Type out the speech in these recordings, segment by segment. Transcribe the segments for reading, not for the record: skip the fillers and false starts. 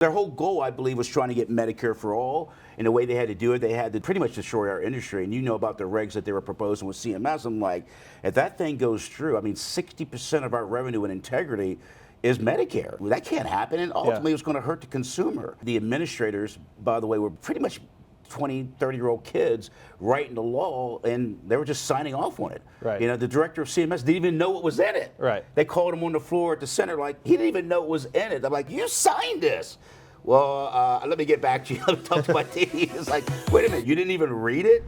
Their whole goal, I believe, was trying to get Medicare for all. And the way they had to do it, they had to pretty much destroy our industry. And you know about the regs that they were proposing with CMS. I'm like, if that thing goes through, I mean, 60% of our revenue and integrity is Medicare. Well, that can't happen, and ultimately it's going to hurt the consumer. The administrators, by the way, were pretty much 20, 30-year-old kids writing the law, and they were just signing off on it. Right. You know, the director of CMS didn't even know what was in it. Right. They called him on the floor at the center like, he didn't even know what was in it. I'm like, you signed this. Well, let me get back to you. Let me talk to my team. It's like, wait a minute, you didn't even read it?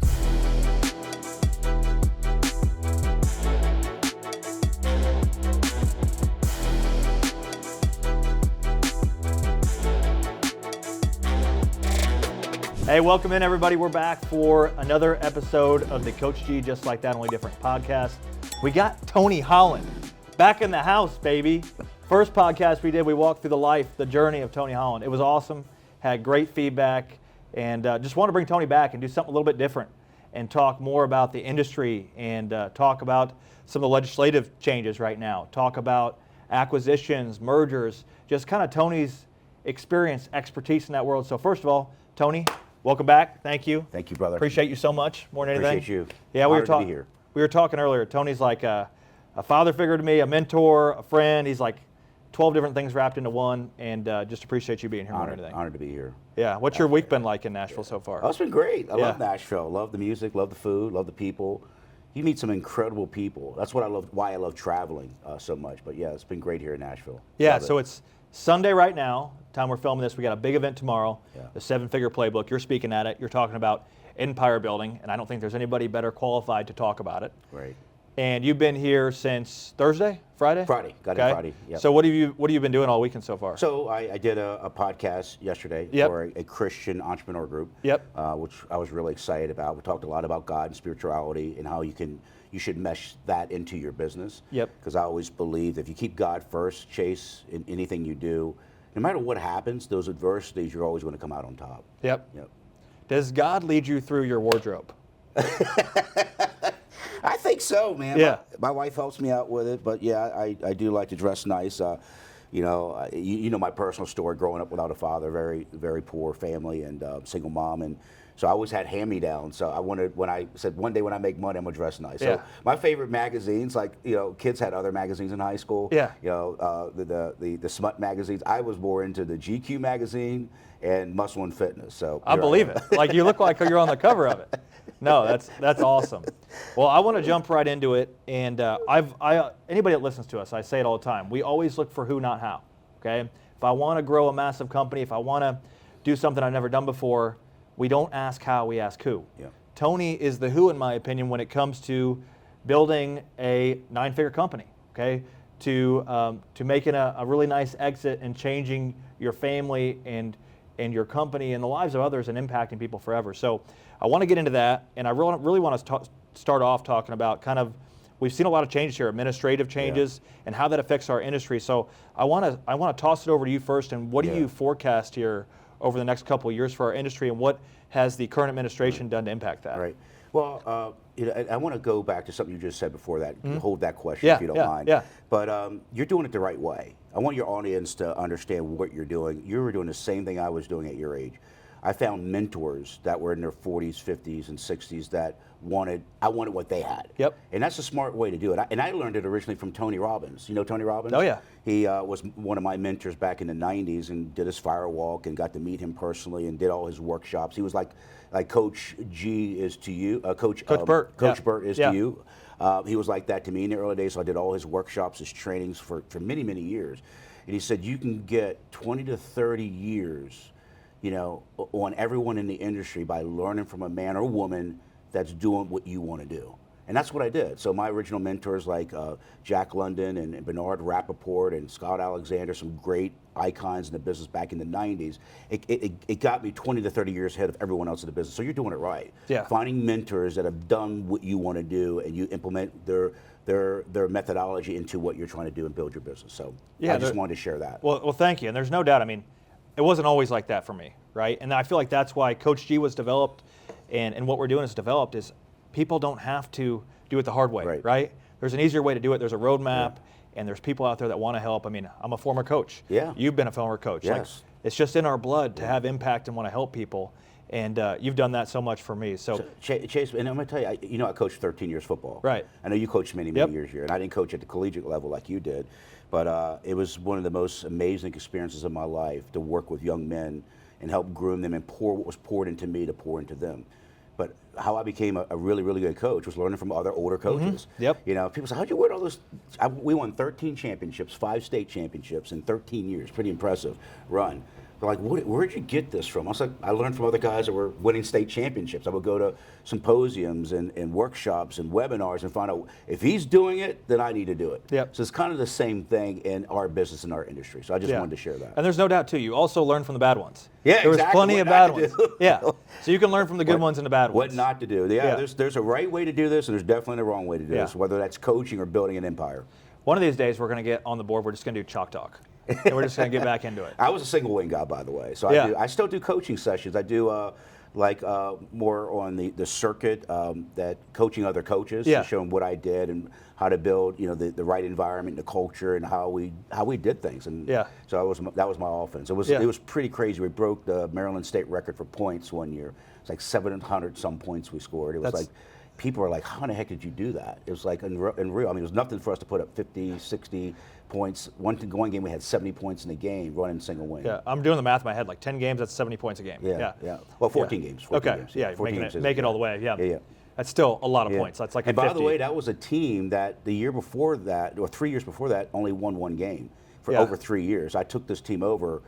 Hey, welcome in, everybody. We're back for another episode of the CoachG Just Like That, Only Different podcast. We got Tony Holland back in the house, baby. First podcast we did, we walked through the journey of Tony Holland. It was awesome, had great feedback, and just want to bring Tony back and do something a little bit different and talk more about the industry and talk about some of the legislative changes right now, talk about acquisitions, mergers, just kind of Tony's experience, expertise in that world. So first of all, Tony, welcome back. Thank you. Thank you, brother. Appreciate you so much, more than anything. Appreciate you. Yeah, Honored to be here. We were talking earlier. Tony's like a father figure to me, a mentor, a friend. He's like 12 different things wrapped into one, and just appreciate you being here more than anything. Honored to be here. Yeah. What's your week been like in Nashville so far? Oh, it's been great. I love Nashville. Love the music, love the food, love the people. You meet some incredible people. That's what I love. Why I love traveling so much. But yeah, it's been great here in Nashville. Yeah. So it's Sunday right now. Time we're filming this, we got a big event tomorrow. Yeah. The 7-Figure Playbook. You're speaking at it. You're talking about empire building, and I don't think there's anybody better qualified to talk about it. Right. And you've been here since Thursday, Friday? Friday. Got it Friday. Yep. So what have you been doing all weekend so far? So I did a podcast yesterday for a Christian entrepreneur group. Yep. Which I was really excited about. We talked a lot about God and spirituality and how you should mesh that into your business. Yep. Because I always believe if you keep God first, Chase, in anything you do, no matter what happens, those adversities, you're always going to come out on top. Yep. Yep. Does God lead you through your wardrobe? I think so, man. Yeah. My wife helps me out with it, but yeah, I do like to dress nice. You know my personal story growing up without a father, very, very poor family and single mom. And so I always had hand-me-downs. So I said one day when I make money, I'm going to dress nice. Yeah. So my favorite magazines, like, kids had other magazines in high school. Yeah. The smut magazines. I was more into the GQ magazine and Muscle and Fitness. So I believe it. Like you look like you're on the cover of it. No, that's awesome. Well, I want to jump right into it. And anybody that listens to us, I say it all the time. We always look for who, not how. Okay. If I want to grow a massive company, if I want to do something I've never done before, we don't ask how, we ask who. Yeah. Tony is the who, in my opinion, when it comes to building a 9-figure company, okay? To making a really nice exit and changing your family and your company and the lives of others and impacting people forever. So I want to get into that, and I really want to start off talking about kind of, we've seen a lot of changes here, administrative changes, and how that affects our industry. So I want to toss it over to you first, and what do you forecast here over the next couple of years for our industry, and what has the current administration done to impact that? Right. Well, I want to go back to something you just said before that. Hold that question if you don't mind. Yeah. But you're doing it the right way. I want your audience to understand what you're doing. You were doing the same thing I was doing at your age. I found mentors that were in their 40s, 50s, and 60s that I wanted what they had. Yep. And that's a smart way to do it. And I learned it originally from Tony Robbins. You know Tony Robbins? Oh, yeah. He was one of my mentors back in the 90s and did his fire walk and got to meet him personally and did all his workshops. He was like Coach G is to you, Coach Burt. Coach Burt is to you. He was like that to me in the early days, so I did all his workshops, his trainings for many, many years. And he said, you can get 20 to 30 years, on everyone in the industry by learning from a man or woman that's doing what you want to do. And that's what I did. So my original mentors like Jack London and Bernard Rappaport and Scott Alexander, some great icons in the business back in the 90s, it got me 20 to 30 years ahead of everyone else in the business. So you're doing it right. Yeah. Finding mentors that have done what you want to do and you implement their methodology into what you're trying to do and build your business. So I just wanted to share that. Well, thank you. And there's no doubt, I mean, it wasn't always like that for me, right? And I feel like that's why CoachG was developed and what we're doing is developed is people don't have to do it the hard way, right? There's an easier way to do it. There's a roadmap, and there's people out there that want to help. I mean, I'm a former coach. Yeah. You've been a former coach. Yes. Like, It's just in our blood to have impact and want to help people. And you've done that so much for me. So Chase, and I'm going to tell you, I coached 13 years football. Right. I know you coached many Yep. years here, and I didn't coach at the collegiate level like you did, but it was one of the most amazing experiences of my life to work with young men and help groom them and pour what was poured into me to pour into them. But how I became a really, really good coach was learning from other older coaches. Yep. People say, how'd you win all those? We won 13 championships, 5 state championships in 13 years. Pretty impressive run. They're like, where'd you get this from? I was like, I learned from other guys that were winning state championships. I would go to symposiums and workshops and webinars and find out if he's doing it, then I need to do it. Yep. So it's kind of the same thing in our business and our industry. So I just wanted to share that. And there's no doubt, too, you also learn from the bad ones. Yeah, there was exactly. plenty What of bad not to ones. do. Yeah. So you can learn from the good ones and the bad ones. What not to do. Yeah. There's a right way to do this, and there's definitely a wrong way to do this, whether that's coaching or building an empire. One of these days, we're going to get on the board. We're just going to do chalk talk. And we're just going to get back into it. I was a single wing guy, by the way. So I still do coaching sessions. I do more on the circuit, that coaching other coaches, to show them what I did and how to build, the right environment, the culture, and how we did things. And so that was my offense. It was pretty crazy. We broke the Maryland state record for points one year. It's like 700 some points we scored. It was like, people are like, how in the heck did you do that? It was like unreal. I mean, it was nothing for us to put up 50, 60 points. One game, we had 70 points in a game running single wing. Yeah, I'm doing the math in my head. Like 10 games, that's 70 points a game. Yeah. Well, 14 games. 14 games. Yeah, 14 make it all the way. Yeah. That's still a lot of points. That's like and a 50. by the way, that was a team that the year before that, or 3 years before that, only won one game for over 3 years. I took this team over.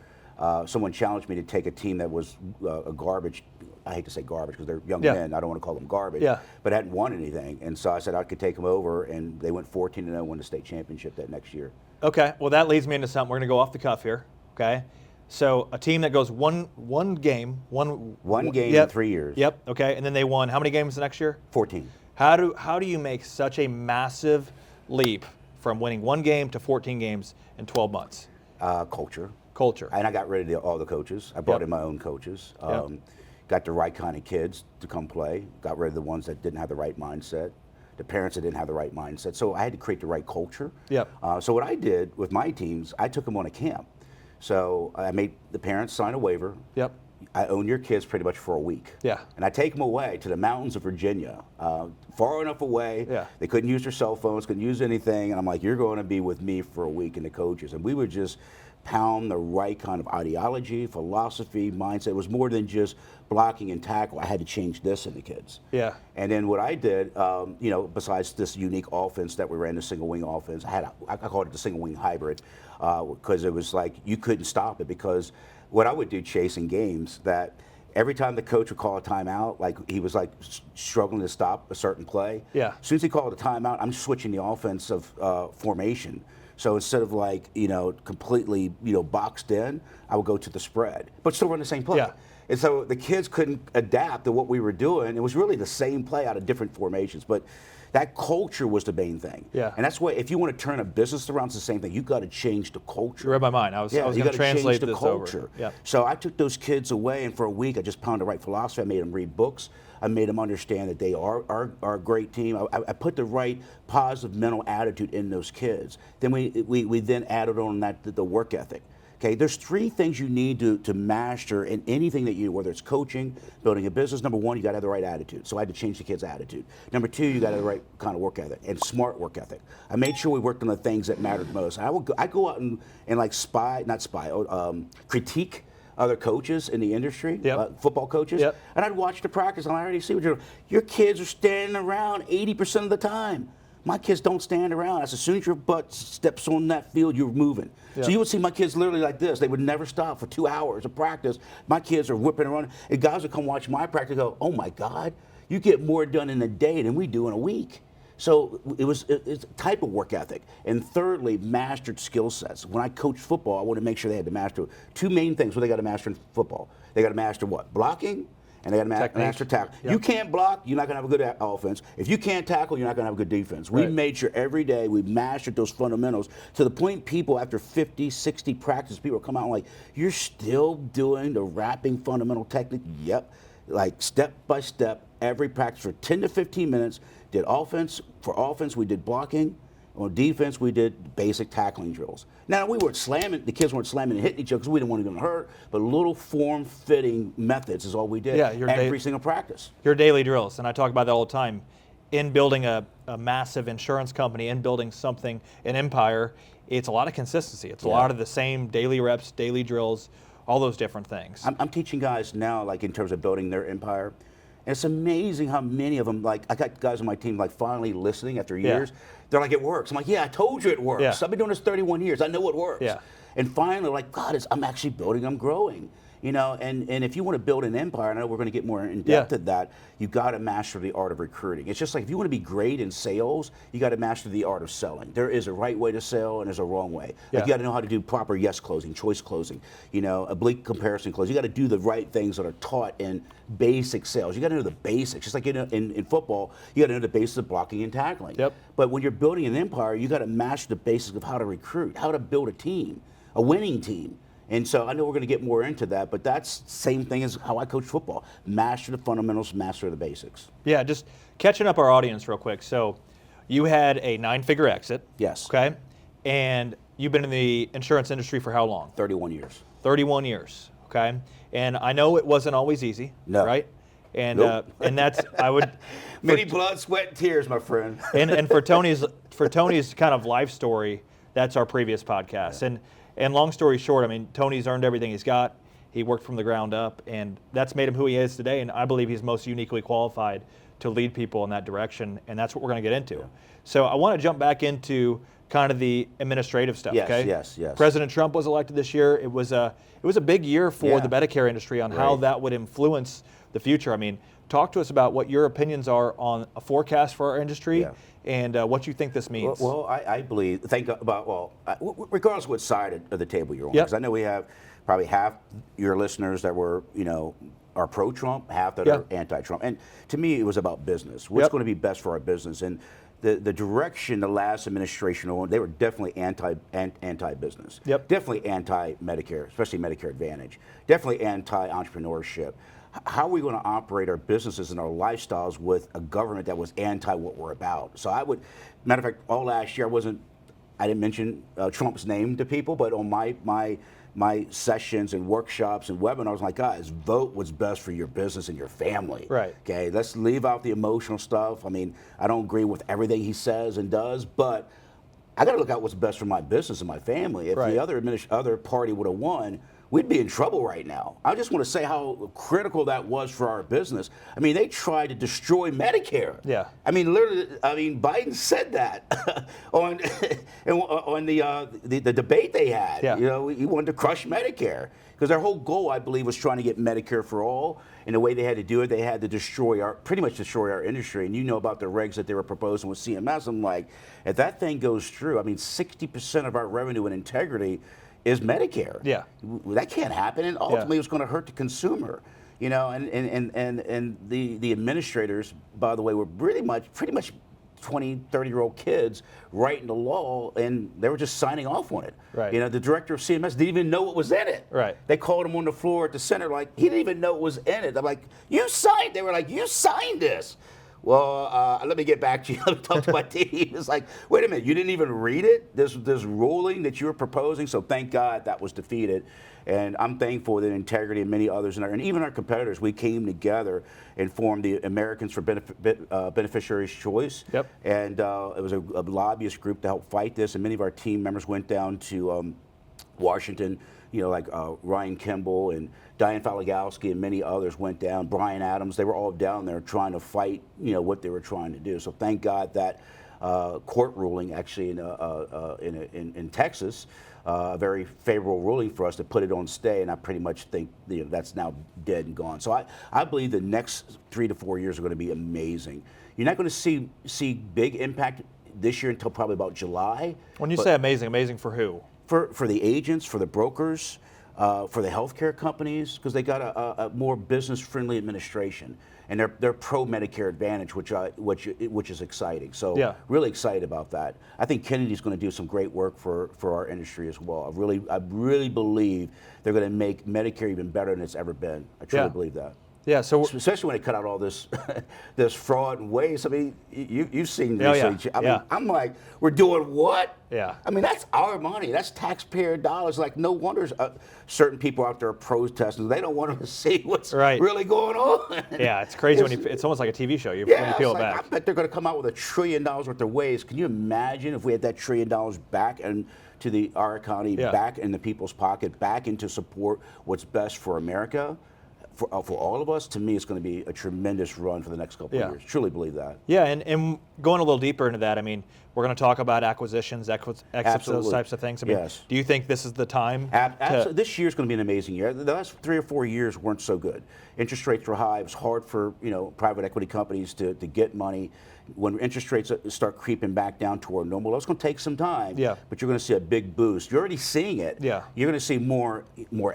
Someone challenged me to take a team that was a garbage. I hate to say garbage because they're young men. I don't want to call them garbage. But hadn't won anything. And so I said I could take them over, and they went 14-0, won the state championship that next year. Okay. Well, that leads me into something. We're going to go off the cuff here. Okay. So a team that goes one game in 3 years. Yep. Okay. And then they won how many games the next year? 14. How do you make such a massive leap from winning one game to 14 games in 12 months? Culture. And I got rid of all the coaches. I brought in my own coaches. Got the right kind of kids to come play. Got rid of the ones that didn't have the right mindset. The parents that didn't have the right mindset. So I had to create the right culture. So what I did with my teams, I took them on a camp. So I made the parents sign a waiver. I own your kids pretty much for a week. And I take them away to the mountains of Virginia, far enough away. They couldn't use their cell phones, couldn't use anything. And I'm like, you're going to be with me for a week, and the coaches. And we would just pound the right kind of ideology, philosophy, mindset. It was more than just blocking and tackle. I had to change this in the kids. And then what I did, besides this unique offense that we ran, the single wing offense, I called it the single wing hybrid, because it was like you couldn't stop it. Because what I would do, Chase, in games, that every time the coach would call a timeout, like he was like struggling to stop a certain play. As soon as he called a timeout, I'm switching the offensive formation. So instead of completely boxed in, I would go to the spread, but still run the same play. And so the kids couldn't adapt to what we were doing. It was really the same play out of different formations, but that culture was the main thing. And that's why if you want to turn a business around, it's the same thing. You've got to change the culture. You read my mind. I was going to translate the this culture. over. So I took those kids away, and for a week I just pounded the right philosophy. I made them read books. I made them understand that they are a great team. I put the right positive mental attitude in those kids. Then we then added on that the work ethic. Okay, there's 3 things you need to master in anything that you do, whether it's coaching, building a business. Number 1, you got to have the right attitude. So I had to change the kids' attitude. Number 2, you got to have the right kind of work ethic and smart work ethic. I made sure we worked on the things that mattered most. I go out and critique other coaches in the industry, football coaches, and I'd watch the practice, and I already see what you're doing. Your kids are standing around 80% of the time. My kids don't stand around. As soon as your butt steps on that field, you're moving. So you would see my kids literally like this. They would never stop for 2 hours of practice. My kids are whipping around, and guys would come watch my practice and go, oh my God, you get more done in a day than we do in a week. So it's a type of work ethic. And thirdly, mastered skill sets. When I coached football, I wanted to make sure they had to master 2 main things. What they got to master in football. They got to master what? Blocking, and they got to master tackle. You can't block, you're not going to have a good offense. If you can't tackle, you're not going to have a good defense. We made sure every day we mastered those fundamentals to the point people, after 50, 60 practice, people come out and like, you're still doing the wrapping fundamental technique? Yep. Like step by step, every practice for 10 to 15 minutes. Did offense. For offense, we did blocking. On defense, we did basic tackling drills. Now, we weren't slamming, the kids weren't slamming and hitting each other because we didn't want to get them hurt, but little form-fitting methods is all we did every single practice. Your daily drills, and I talk about that all the time. In building a massive insurance company, in building something, an empire, it's a lot of consistency. It's a lot of the same daily reps, daily drills, all those different things. I'm teaching guys now, like in terms of building their empire. And it's amazing how many of them, like I got guys on my team, like finally listening after years. They're like, it works. I'm like, yeah, I told you it works. Yeah. I've been doing this 31 years. I know it works. Yeah. And finally, like, God, I'm actually building, I'm growing. You know, and if you want to build an empire, I know we're going to get more in depth at that, you got to master the art of recruiting. It's just like if you want to be great in sales, you got to master the art of selling. There is a right way to sell and there's a wrong way. Like you got to know how to do proper yes closing, choice closing, you know, oblique comparison closing. You got to do the right things that are taught in basic sales. You got to know the basics. Just like in football, you got to know the basics of blocking and tackling. Yep. But when you're building an empire, you got to master the basics of how to recruit, how to build a team, a winning team. And so I know we're going to get more into that, but that's the same thing as how I coach football. Master the fundamentals, master the basics. Yeah, just catching up our audience real quick. So you had a 9-figure exit. Yes. Okay. And you've been in the insurance industry for how long? 31 years. 31 years. Okay. And I know it wasn't always easy. No. Right? And Nope. And that's I would Many blood, sweat, and tears, my friend. and for Tony's kind of life story, that's our previous podcast. Yeah. And long story short, I mean, Tony's earned everything he's got. He worked from the ground up, and that's made him who he is today. And I believe he's most uniquely qualified to lead people in that direction, and that's what we're going to get into. Yeah. So I want to jump back into kind of the administrative stuff. Yes, okay? yes. President Trump was elected this year. It was a big year for the Medicare industry on how that would influence the future. I mean, talk to us about what your opinions are on a forecast for our industry and what you think this means. Well, I believe, regardless of what side of the table you're on, because I know we have probably half your listeners that were, are pro-Trump, half that are anti-Trump. And to me, it was about business. What's going to be best for our business? And the direction the last administration went, they were definitely anti-business. Definitely anti-Medicare, especially Medicare Advantage. Definitely anti-entrepreneurship. How are we going to operate our businesses and our lifestyles with a government that was anti what we're about? So matter of fact, all last year I didn't mention Trump's name to people, but on my sessions and workshops and webinars, like, guys, vote what's best for your business and your family. Right. Okay, let's leave out the emotional stuff. I mean, I don't agree with everything he says and does, but I got to look out what's best for my business and my family. If the other party would have won, we'd be in trouble right now. I just want to say how critical that was for our business. I mean, they tried to destroy Medicare. Yeah. I mean, literally. I mean, Biden said that on the debate they had. Yeah. He wanted to crush Medicare because their whole goal, I believe, was trying to get Medicare for all. And the way they had to do it, they had to pretty much destroy our industry. And you know about the regs that they were proposing with CMS. I'm like, if that thing goes through, I mean, 60% of our revenue and integrity is Medicare. Yeah. That can't happen, and ultimately it's going to hurt the consumer. And the administrators, by the way, were pretty much 20, 30-year-old kids writing the law, and they were just signing off on it. Right. The director of CMS didn't even know what was in it. Right. They called him on the floor at the center, like, he didn't even know what was in it. I'm like, they were like, you signed this. Well, let me get back to you. Let me talk to my team. It's like, wait a minute, you didn't even read it? This ruling that you were proposing? So thank God that was defeated. And I'm thankful that Integrity and many others, and even our competitors, we came together and formed the Americans for Beneficiaries Choice. Yep. And it was a lobbyist group to help fight this. And many of our team members went down to Washington, like Ryan Kimball and Diane Falagowski and many others went down. Brian Adams, they were all down there trying to fight, what they were trying to do. So thank God that court ruling actually in Texas, a very favorable ruling for us to put it on stay, and I pretty much think that's now dead and gone. So I believe the next 3 to 4 years are going to be amazing. You're not going to see big impact this year until probably about July. When you say amazing for who? For the agents, for the brokers, for the healthcare companies, because they got a more business-friendly administration, and they're pro Medicare Advantage, which is exciting. So really excited about that. I think Kennedy's going to do some great work for our industry as well. I really believe they're going to make Medicare even better than it's ever been. I truly believe that. Yeah, so especially when they cut out all this this fraud and waste. I mean, you've seen Oh, yeah. research. I mean, I'm like, we're doing what? Yeah. I mean, that's our money. That's taxpayer dollars. Like, no wonder certain people out there are protesting. They don't want to see what's really going on. Yeah, it's crazy it's almost like a TV show. When you peel it back. I bet they're going to come out with $1 trillion worth of waste. Can you imagine if we had that $1 trillion back and to our economy, back in the people's pocket, back into support what's best for America? For all of us, to me, it's going to be a tremendous run for the next couple of years. Truly believe that. Yeah, and going a little deeper into that, I mean, we're going to talk about acquisitions, exits, those types of things. I mean, do you think this is the time? Absolutely. This year's going to be an amazing year. The last 3 or 4 years weren't so good. Interest rates were high. It was hard for private equity companies to get money. When interest rates start creeping back down toward normal, it's going to take some time. Yeah. But you're going to see a big boost. You're already seeing it. Yeah. You're going to see more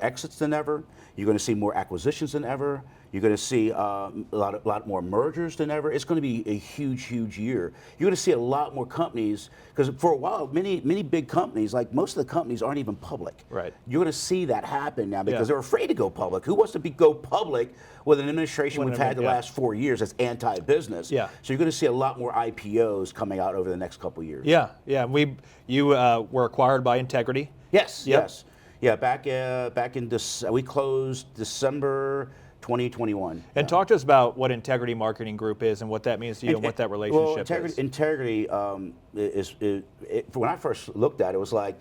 exits than ever. You're going to see more acquisitions than ever. You're going to see a lot more mergers than ever. It's going to be a huge, huge year. You're going to see a lot more companies, because for a while, many big companies, like most of the companies, aren't even public. Right. You're going to see that happen now because they're afraid to go public. Who wants to go public with an administration we've had the last 4 years that's anti-business? Yeah. So you're going to see a lot more IPOs coming out over the next couple of years. Yeah, yeah. You were acquired by Integrity. Yes. Yep. Yes. Yeah. Back in we closed December 2021. And talk to us about what Integrity Marketing Group is and what that means to you and what that relationship is. Integrity when I first looked at it, it was like,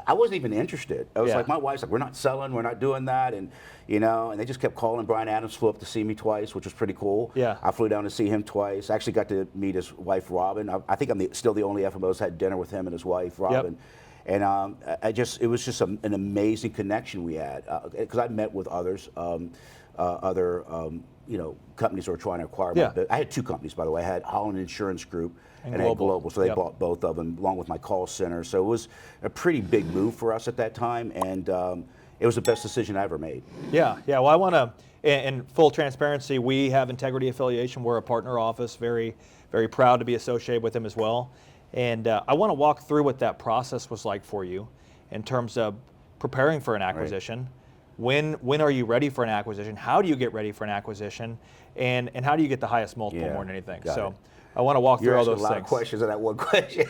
I wasn't even interested. I was like, my wife's like, we're not selling, we're not doing that, and and they just kept calling. Brian Adams flew up to see me twice, which was pretty cool. Yeah. I flew down to see him twice. I actually got to meet his wife, Robin. I think I'm still the only FMO that's had dinner with him and his wife, Robin. Yep. And it was just an amazing connection we had, because I met with others, companies that were trying to acquire my business. I had 2 companies, by the way. I had Holland Insurance Group and I had Global, so they bought both of them along with my call center. So it was a pretty big move for us at that time, and it was the best decision I ever made. Yeah, yeah. Well, I want to, in full transparency, we have Integrity affiliation. We're a partner office. Very, very proud to be associated with them as well. And I want to walk through what that process was like for you in terms of preparing for an acquisition. Right. When are you ready for an acquisition? How do you get ready for an acquisition? And how do you get the highest multiple more than anything? So I want to walk through all those things. You're asking a lot of questions on that one question.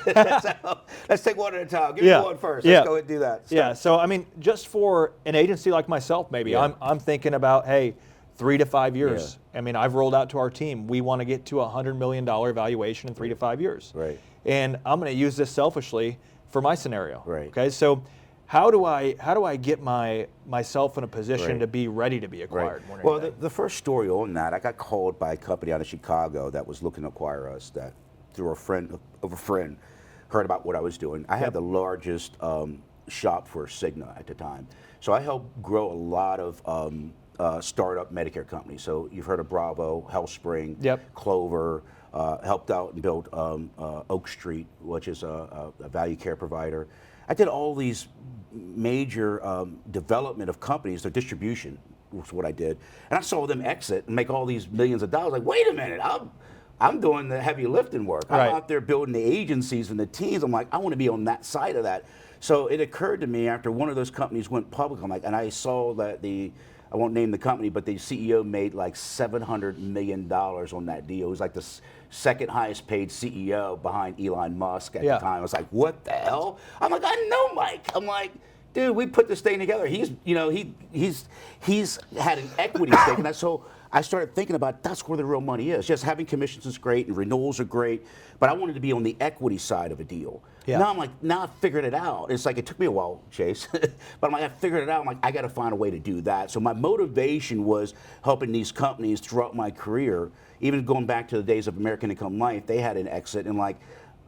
So let's take one at a time. Give me one first. Let's go ahead and do that. Yeah. So I mean, just for an agency like myself, maybe I'm thinking about, hey, 3 to 5 years. Yeah. I mean, I've rolled out to our team. We want to get to $100 million valuation in 3 to 5 years. Right. And I'm going to use this selfishly for my scenario. Right. Okay. So how do I get myself in a position to be ready to be acquired? Right. Well, the first story on that, I got called by a company out of Chicago that was looking to acquire us. That through a friend heard about what I was doing. I had the largest shop for Cigna at the time, so I helped grow a lot of startup Medicare companies. So you've heard of Bravo, HealthSpring, Clover. Helped out and built Oak Street, which is a value care provider. I did all these major development of companies, their distribution was what I did. And I saw them exit and make all these millions of dollars. Like, wait a minute, I'm doing the heavy lifting work. I'm out there building the agencies and the teams. I'm like, I want to be on that side of that. So it occurred to me after one of those companies went public, and I saw that I won't name the company, but the CEO made like $700 million on that deal. He was like the second highest paid CEO behind Elon Musk at the time. I was like, what the hell? I'm like, I know Mike. I'm like, dude, we put this thing together. He's had an equity stake, and so I started thinking about that's where the real money is. Just having commissions is great and renewals are great, but I wanted to be on the equity side of a deal. Yeah. Now I'm like, now I figured it out. It's like it took me a while, Chase, but I'm like, I figured it out. I'm like, I got to find a way to do that. So my motivation was helping these companies throughout my career, even going back to the days of American Income Life. They had an exit, and like,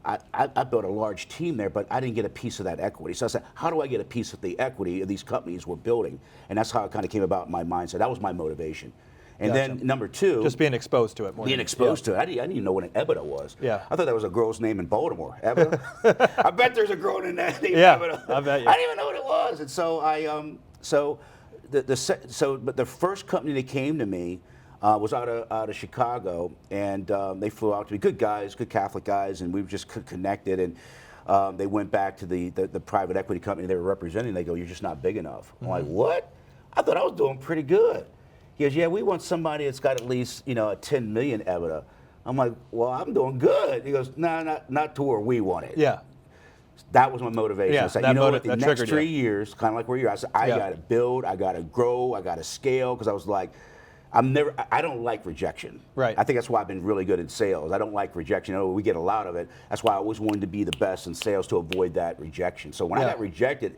I built a large team there, but I didn't get a piece of that equity. So I said, how do I get a piece of the equity of these companies we're building? And that's how it kind of came about in my mindset. That was my motivation. And then number 2, just being exposed to it. Being exposed to it. I didn't even know what an EBITDA was. Yeah. I thought that was a girl's name in Baltimore. EBITDA. I bet there's a girl named EBITDA. I bet you. I didn't even know what it was. And so but the first company that came to me was out of Chicago, and they flew out to me. Good guys, good Catholic guys, and we just connected. And they went back to the private equity company they were representing. They go, "You're just not big enough." I'm like, "What?" I thought I was doing pretty good. He goes, yeah, we want somebody that's got at least, a 10 million EBITDA. I'm like, well, I'm doing good. He goes, no, not to where we want it. Yeah. That was my motivation. Yeah, I said, that what, the that next triggered 3 you. years, kind of like where you're at, I said, I Yeah. got to build, I got to grow, I got to scale, because I was like, I don't like rejection. Right. I think that's why I've been really good in sales. I don't like rejection. We get a lot of it. That's why I always wanted to be the best in sales to avoid that rejection. So when I got rejected,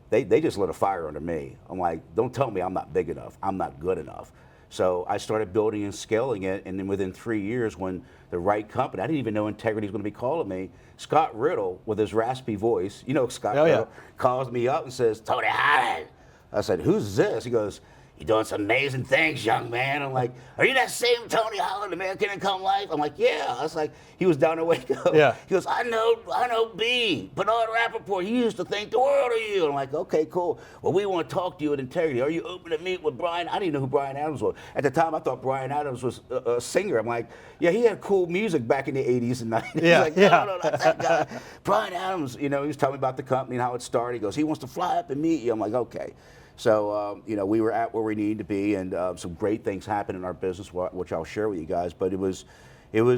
they just lit a fire under me. I'm like, don't tell me I'm not big enough. I'm not good enough. So I started building and scaling it, and then within 3 years, when the right company, I didn't even know Integrity was going to be calling me. Scott Riddle, with his raspy voice, Scott Riddle, calls me up and says, Tony Holland. I said, who's this? He goes, you're doing some amazing things, young man. I'm like, are you that same Tony Holland, American Income Life? I'm like, yeah. I was like, he was down in Waco. Yeah. He goes, I know B, Bernard Rappaport. He used to think the world of you. I'm like, okay, cool. Well, we want to talk to you at Integrity. Are you open to meet with Brian? I didn't even know who Brian Adams was. At the time, I thought Brian Adams was a singer. I'm like, yeah, he had cool music back in the 80s and 90s. Yeah, He's like, no, not that guy. Brian Adams, he was telling me about the company and how it started. He goes, he wants to fly up and meet you. I'm like, okay. So, we were at where we needed to be, and some great things happened in our business, which I'll share with you guys. But it was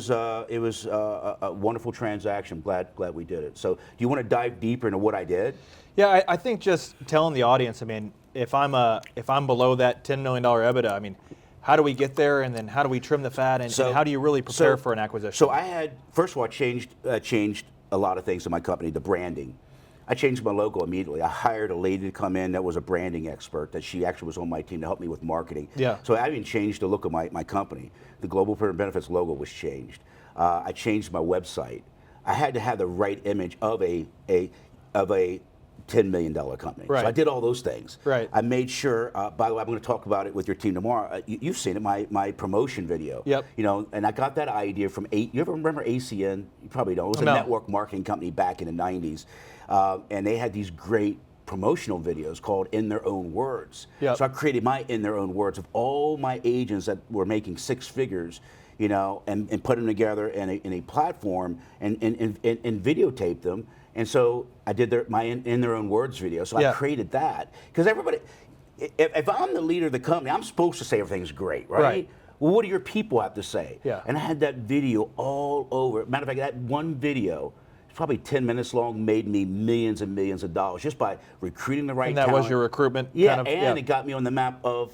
a wonderful transaction. Glad we did it. So, do you want to dive deeper into what I did? Yeah, I think just telling the audience. I mean, if I'm below that $10 million EBITDA, I mean, how do we get there, and then how do we trim the fat, and how do you really prepare for an acquisition? So I had, first of all, I changed a lot of things in my company, the branding. I changed my logo immediately. I hired a lady to come in that was a branding expert, that she actually was on my team to help me with marketing. Yeah. So I even changed the look of my company. The Global Permanent Benefits logo was changed. I changed my website. I had to have the right image of a $10 million company. Right. So I did all those things. Right. I made sure, by the way, I'm going to talk about it with your team tomorrow. You've seen it, my promotion video. Yep. And I got that idea from you ever remember ACN? You probably don't. It was a network marketing company back in the 90s. And they had these great promotional videos called In Their Own Words. Yep. So I created my In Their Own Words of all my agents that were making six figures, and put them together in a platform and videotaped them. And so I did my In Their Own Words video. So I created that. Because everybody, if I'm the leader of the company, I'm supposed to say everything's great, right? Well, what do your people have to say? Yeah. And I had that video all over. Matter of fact, that one video, probably 10 minutes long, made me millions and millions of dollars just by recruiting the right talent. And that was your recruitment? Yeah, it got me on the map of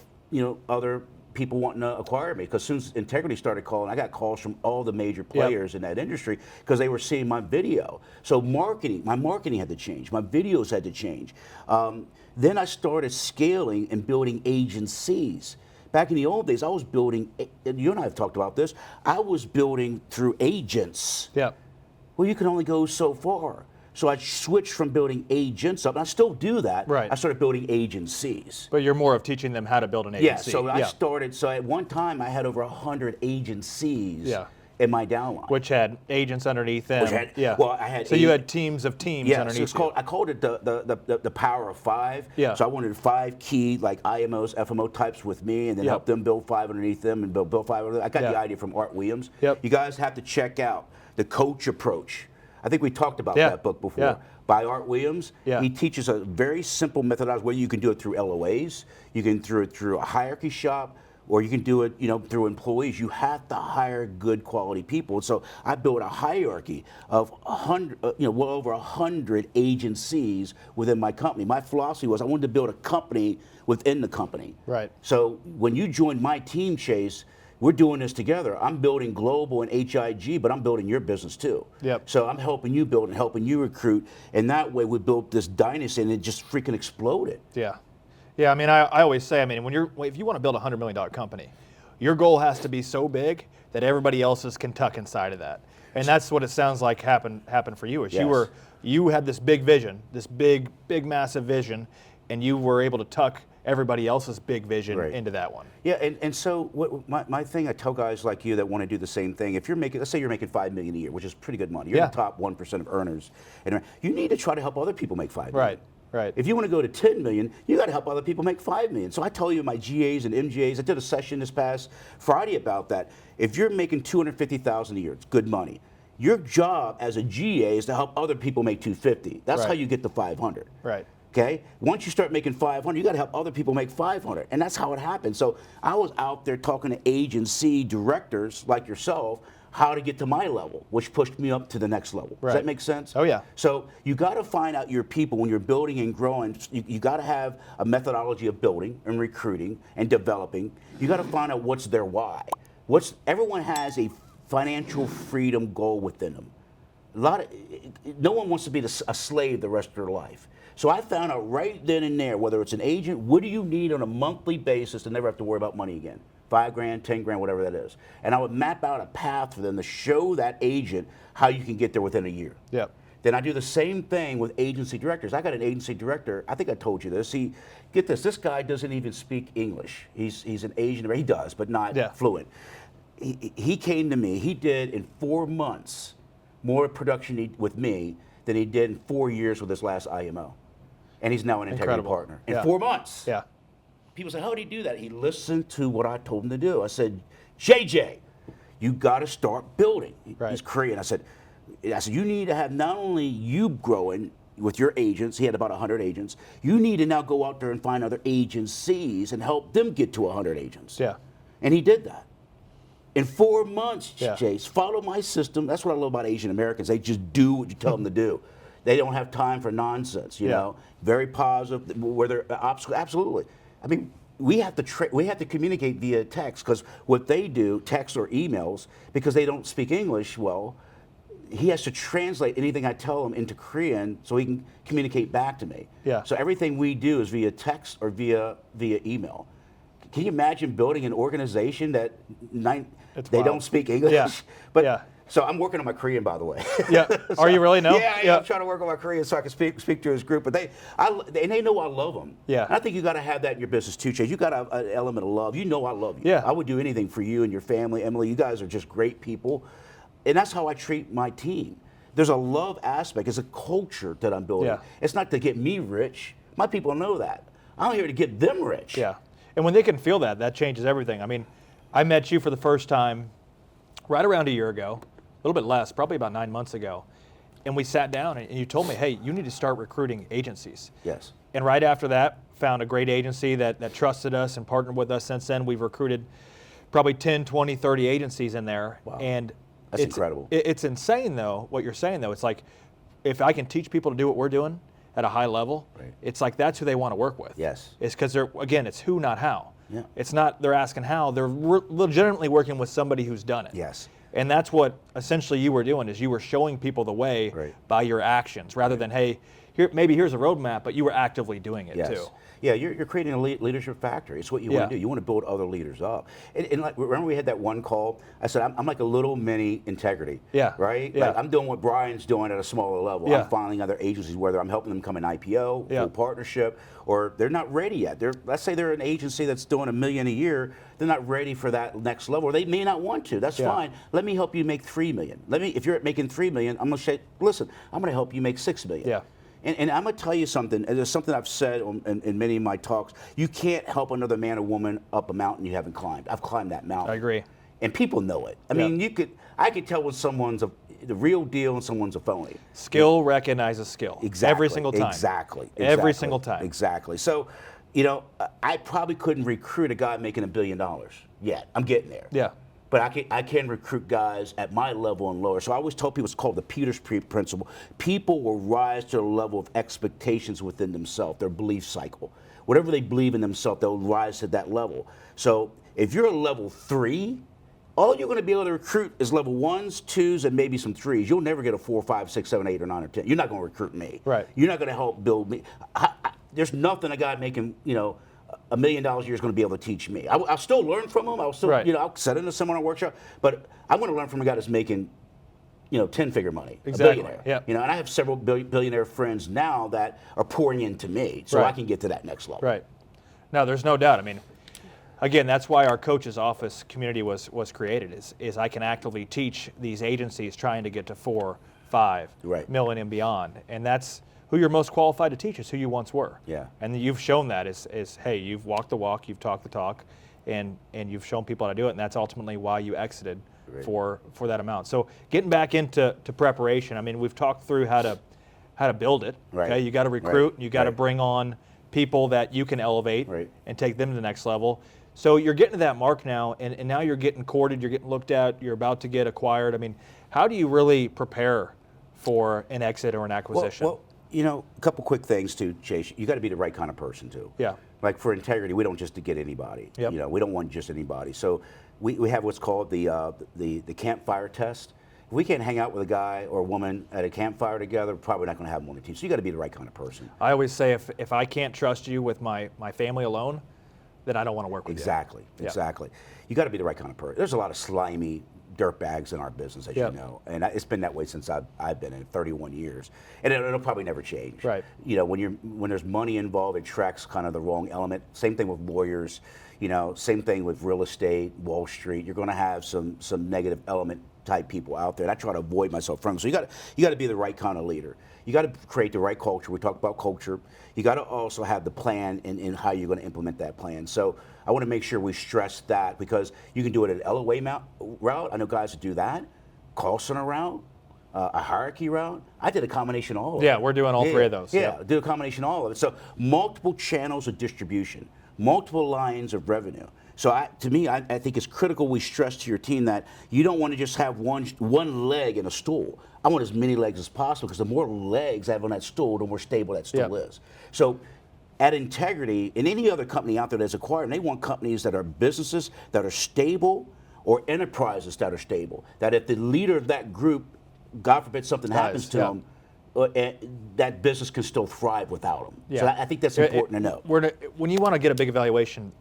other people wanting to acquire me. Because as soon as Integrity started calling, I got calls from all the major players in that industry because they were seeing my video. So my marketing had to change. My videos had to change. Then I started scaling and building agencies. Back in the old days, I was building, and you and I have talked about this, I was building through agents. Yeah. Well, you can only go so far. So I switched from building agents up, and I still do that. Right. I started building agencies. But you're more of teaching them how to build an agency. Yeah, so I started, so at one time I had over 100 agencies in my downline. Which had agents underneath them. Well, I had so you had teams of teams underneath so I called it the power of five. Yeah. So I wanted 5 key like IMOs, FMO types with me, and then help them build 5 underneath them and build 5 underneath. I got the idea from Art Williams. Yep. You guys have to check out the Coach Approach. I think we talked about that book before. By Art Williams. He teaches a very simple methodology where you can do it through LOAs, you can do it through a hierarchy shop, or you can do it, through employees. You have to hire good quality people. So I built a hierarchy of 100, well over 100 agencies within my company. My philosophy was I wanted to build a company within the company. Right. So when you joined my team, Chase, we're doing this together. I'm building global and HIG, but I'm building your business too. Yep. So I'm helping you build and helping you recruit, and that way we built this dynasty, and it just freaking exploded. Yeah. Yeah, I mean, I always say, if you want to build a $100 million company, your goal has to be so big that everybody else's can tuck inside of that. And that's what it sounds like happened for you. Is you had this big vision, this big, massive vision, and you were able to tuck everybody else's big vision into that one. Yeah, and so my thing, I tell guys like you that want to do the same thing, if you're making, let's say you're making $5 million a year, which is pretty good money, you're the top 1% of earners, and you need to try to help other people make $5 million. Right. If you want to go to 10 million, you got to help other people make 5 million. So I tell you my GAs and MGAs, I did a session this past Friday about that. If you're making $250,000 a year, it's good money. Your job as a GA is to help other people make $250. That's how you get to $500. Right. Okay, once you start making 500, you got to help other people make 500, and that's how it happened. So I was out there talking to agency directors like yourself how to get to my level, which pushed me up to the next level. Right. Does that make sense? Oh, yeah. So you got to find out your people when you're building and growing. You got to have a methodology of building and recruiting and developing. You got to find out what's their why. Everyone has a financial freedom goal within them. No one wants to be a slave the rest of their life. So I found out right then and there, whether it's an agent, what do you need on a monthly basis to never have to worry about money again? 5 grand, 10 grand, whatever that is. And I would map out a path for them to show that agent how you can get there within a year. Yep. Then I do the same thing with agency directors. I got an agency director, I think I told you this. Get this, this guy doesn't even speak English. He's an Asian, he does, but not fluent. He came to me, he did in 4 months more production with me than he did in 4 years with his last IMO. And he's now an integrity partner. In 4 months. Yeah. People say, how did he do that? He listened to what I told him to do. I said, JJ, you got to start building. Right. He's Korean. I said, you need to have not only you growing with your agents, he had about 100 agents, you need to now go out there and find other agencies and help them get to 100 agents. Yeah. And he did that. In 4 months, Yeah. Chase, follow my system. That's what I love about Asian Americans. They just do what you tell them to do. They don't have time for nonsense, you know. Very positive, where they're obstacles, absolutely. I mean, we have to communicate via text, because what they do, text or emails, because they don't speak English well, he has to translate anything I tell him into Korean so he can communicate back to me. Yeah. So everything we do is via text or via email. Can you imagine building an organization that they don't speak English? Yeah. But so I'm working on my Korean, by the way. Yeah. Are you really? No? Yeah, I'm trying to work on my Korean so I can speak to his group. But they know I love them. Yeah. And I think you got to have that in your business too, Chase. You got to have an element of love. You know I love you. Yeah. I would do anything for you and your family. Emily, you guys are just great people. And that's how I treat my team. There's a love aspect. It's a culture that I'm building. Yeah. It's not to get me rich. My people know that. I'm here to get them rich. Yeah. And when they can feel that, that changes everything. I mean, I met you for the first time right around a year ago, a little bit less, probably about 9 months ago. And we sat down and you told me, hey, you need to start recruiting agencies. Yes. And right after that, found a great agency that trusted us and partnered with us. Since then, we've recruited probably 10, 20, 30 agencies in there. Wow. And that's incredible. It's insane, though, what you're saying, though. It's like, if I can teach people to do what we're doing at a high level, it's like that's who they want to work with. Yes. It's because again, it's who, not how. Yeah. It's not they're asking how. They're legitimately working with somebody who's done it. Yes. And that's what essentially you were doing, is you were showing people the way by your actions, rather than, hey, here's a roadmap, but you were actively doing it too. Yeah, you're creating a leadership factory. It's what you want to do. You want to build other leaders up. And like, remember we had that one call? I said, I'm like a little mini integrity. Yeah. Right? Yeah. Like, I'm doing what Brian's doing at a smaller level. Yeah. I'm finding other agencies, whether I'm helping them come in IPO, full partnership, or they're not ready yet. Let's say they're an agency that's doing $1 million a year. They're not ready for that next level, or they may not want to. That's fine. Let me help you make $3 million. If you're making $3 million, I'm going to say, listen, I'm going to help you make $6 million. Yeah. And I'm going to tell you something, and there's something I've said in many of my talks. You can't help another man or woman up a mountain you haven't climbed. I've climbed that mountain. I agree. And people know it. I mean, I could tell when someone's the real deal and someone's a phony. Skill recognizes skill. Exactly. Every single time. Exactly. Every single time. Exactly. So, I probably couldn't recruit a guy making $1 billion yet. I'm getting there. Yeah. But I can recruit guys at my level and lower. So I always tell people it's called the Peters principle. People will rise to the level of expectations within themselves, their belief cycle. Whatever they believe in themselves, they'll rise to that level. So if you're a level 3, all you're going to be able to recruit is level 1s, 2s, and maybe some 3s. You'll never get a 4, 5, 6, 7, 8, or 9, or 10. You're not going to recruit me. Right. You're not going to help build me. There's nothing a guy making, $1 million a year is going to be able to teach me. I'll still learn from him. I'll still, I'll set in a seminar workshop, but I'm going to learn from a guy that's making, 10-figure money, exactly. a billionaire. Yeah. And I have several billionaire friends now that are pouring into me, so I can get to that next level. Right. No, there's no doubt. I mean, again, that's why our coach's office community was created. Is I can actively teach these agencies trying to get to 4, 5 million and beyond, and that's who you're most qualified to teach, is who you once were. Yeah. And you've shown that is hey, you've walked the walk, you've talked the talk, and you've shown people how to do it, and that's ultimately why you exited for that amount. So getting back into preparation, I mean, we've talked through how how to build it. Right. Okay, you got to recruit. You got to Right. bring on people that you can elevate Right. and take them to the next level. So you're getting to that mark now, and now you're getting courted, you're getting looked at, you're about to get acquired. I mean, how do you really prepare for an exit or an acquisition? Well, a couple quick things too, Chase. You got to be the right kind of person too. Yeah. Like for integrity, we don't just to get anybody. Yep. We don't want just anybody. So we have what's called the campfire test. If we can't hang out with a guy or a woman at a campfire together, we're probably not going to have them on the team. So you got to be the right kind of person. I always say if I can't trust you with my family alone, then I don't want to work with Exactly. you. Exactly. You got to be the right kind of person. There's a lot of slimy dirt bags in our business, as Yep. you know, and it's been that way since I've been in 31 years, and it'll probably never change. Right. When there's money involved, it attracts kind of the wrong element. Same thing with lawyers. Same thing with real estate, Wall Street. You're going to have some negative element type people out there, and I try to avoid myself from them. So you got to be the right kind of leader. You got to create the right culture. We talked about culture. You got to also have the plan in how you're going to implement that plan. So I want to make sure we stress that, because you can do it at an LOA route. I know guys that do that, call center route, a hierarchy route. I did a combination of all of it. Yeah, we're doing all three of those. Yeah, do a combination of all of it. So multiple channels of distribution, multiple lines of revenue. So to me, I think it's critical we stress to your team that you don't want to just have one leg in a stool. I want as many legs as possible, because the more legs I have on that stool, the more stable that stool is. So at Integrity, and any other company out there that's acquired, they want companies that are businesses that are stable, or enterprises that are stable. That if the leader of that group, God forbid something happens to them, that business can still thrive without them. Yeah. So I think that's important to know. When you want to get a big evaluation,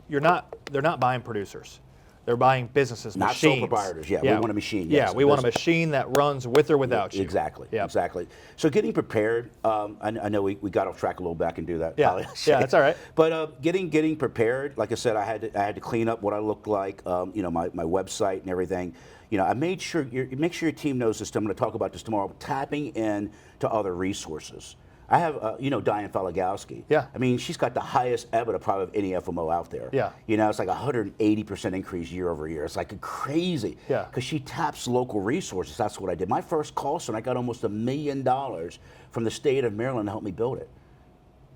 they're not buying producers. They're buying businesses, Not machines. sole proprietors. Yeah, we want a machine. Yeah, Yes, we want a machine that runs with or without you. Exactly. Yeah. Exactly. So getting prepared. I know we got off track a little bit. I can do that. Yeah. Yeah, that's all right. But getting prepared. Like I said, I had to clean up what I looked like. My website and everything. I made sure make sure your team knows this. I'm going to talk about this tomorrow. Tapping in to other resources. I have, Diane Falagowski. Yeah. I mean, she's got the highest EBITDA probably of any FMO out there. Yeah. It's like 180% increase year over year. It's like crazy. Yeah. Because she taps local resources. That's what I did. My first call center, I got almost $1 million from the state of Maryland to help me build it.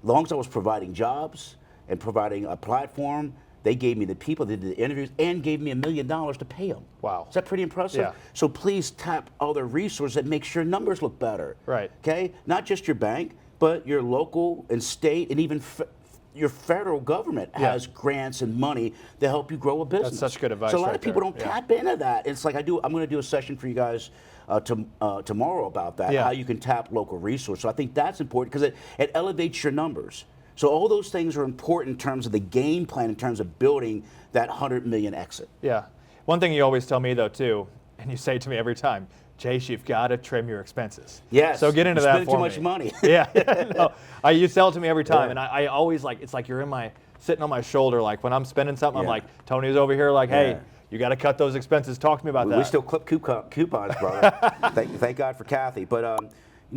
As long as I was providing jobs and providing a platform, they gave me the people, they did the interviews, and gave me $1 million to pay them. Wow. Is that pretty impressive? Yeah. So please tap other resources that makes your numbers look better. Right. Okay? Not just your bank, but your local and state, and even your federal government has grants and money to help you grow a business. That's such good advice. So a lot right of people there. don't tap into that. It's like I'm going to do a session for you guys tomorrow about that, how you can tap local resources. So I think that's important, because it elevates your numbers. So all those things are important in terms of the game plan, in terms of building that 100 million exit. Yeah. One thing you always tell me though too, and you say to me every time, Chase, you've got to trim your expenses. Yes. So get into that spending for too much me. money. Yeah. No, you tell it to me every time, Yeah. and I always it's like you're sitting on my shoulder. Like when I'm spending something, I'm Yeah. like, Tony's over here. Like, hey, Yeah. you got to cut those expenses. Talk to me about that. We still clip coupons, brother. thank God for Kathy. But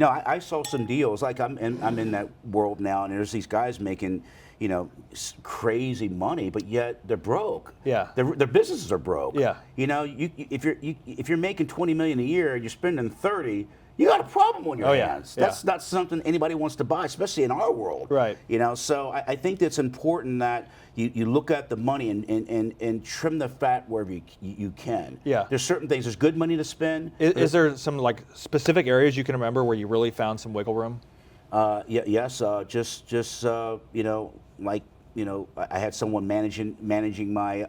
I saw some deals. Like I'm in that world now, and there's these guys making crazy money, but yet they're broke. Yeah. Their businesses are broke. Yeah. If you're making $20 million a year and you're spending 30, you got a problem on your hands. Yeah. That's not something anybody wants to buy, especially in our world. Right. So I think it's important that you look at the money and trim the fat wherever you can. Yeah. There's certain things. There's good money to spend. Is there some specific areas you can remember where you really found some wiggle room? Yes. I had someone managing my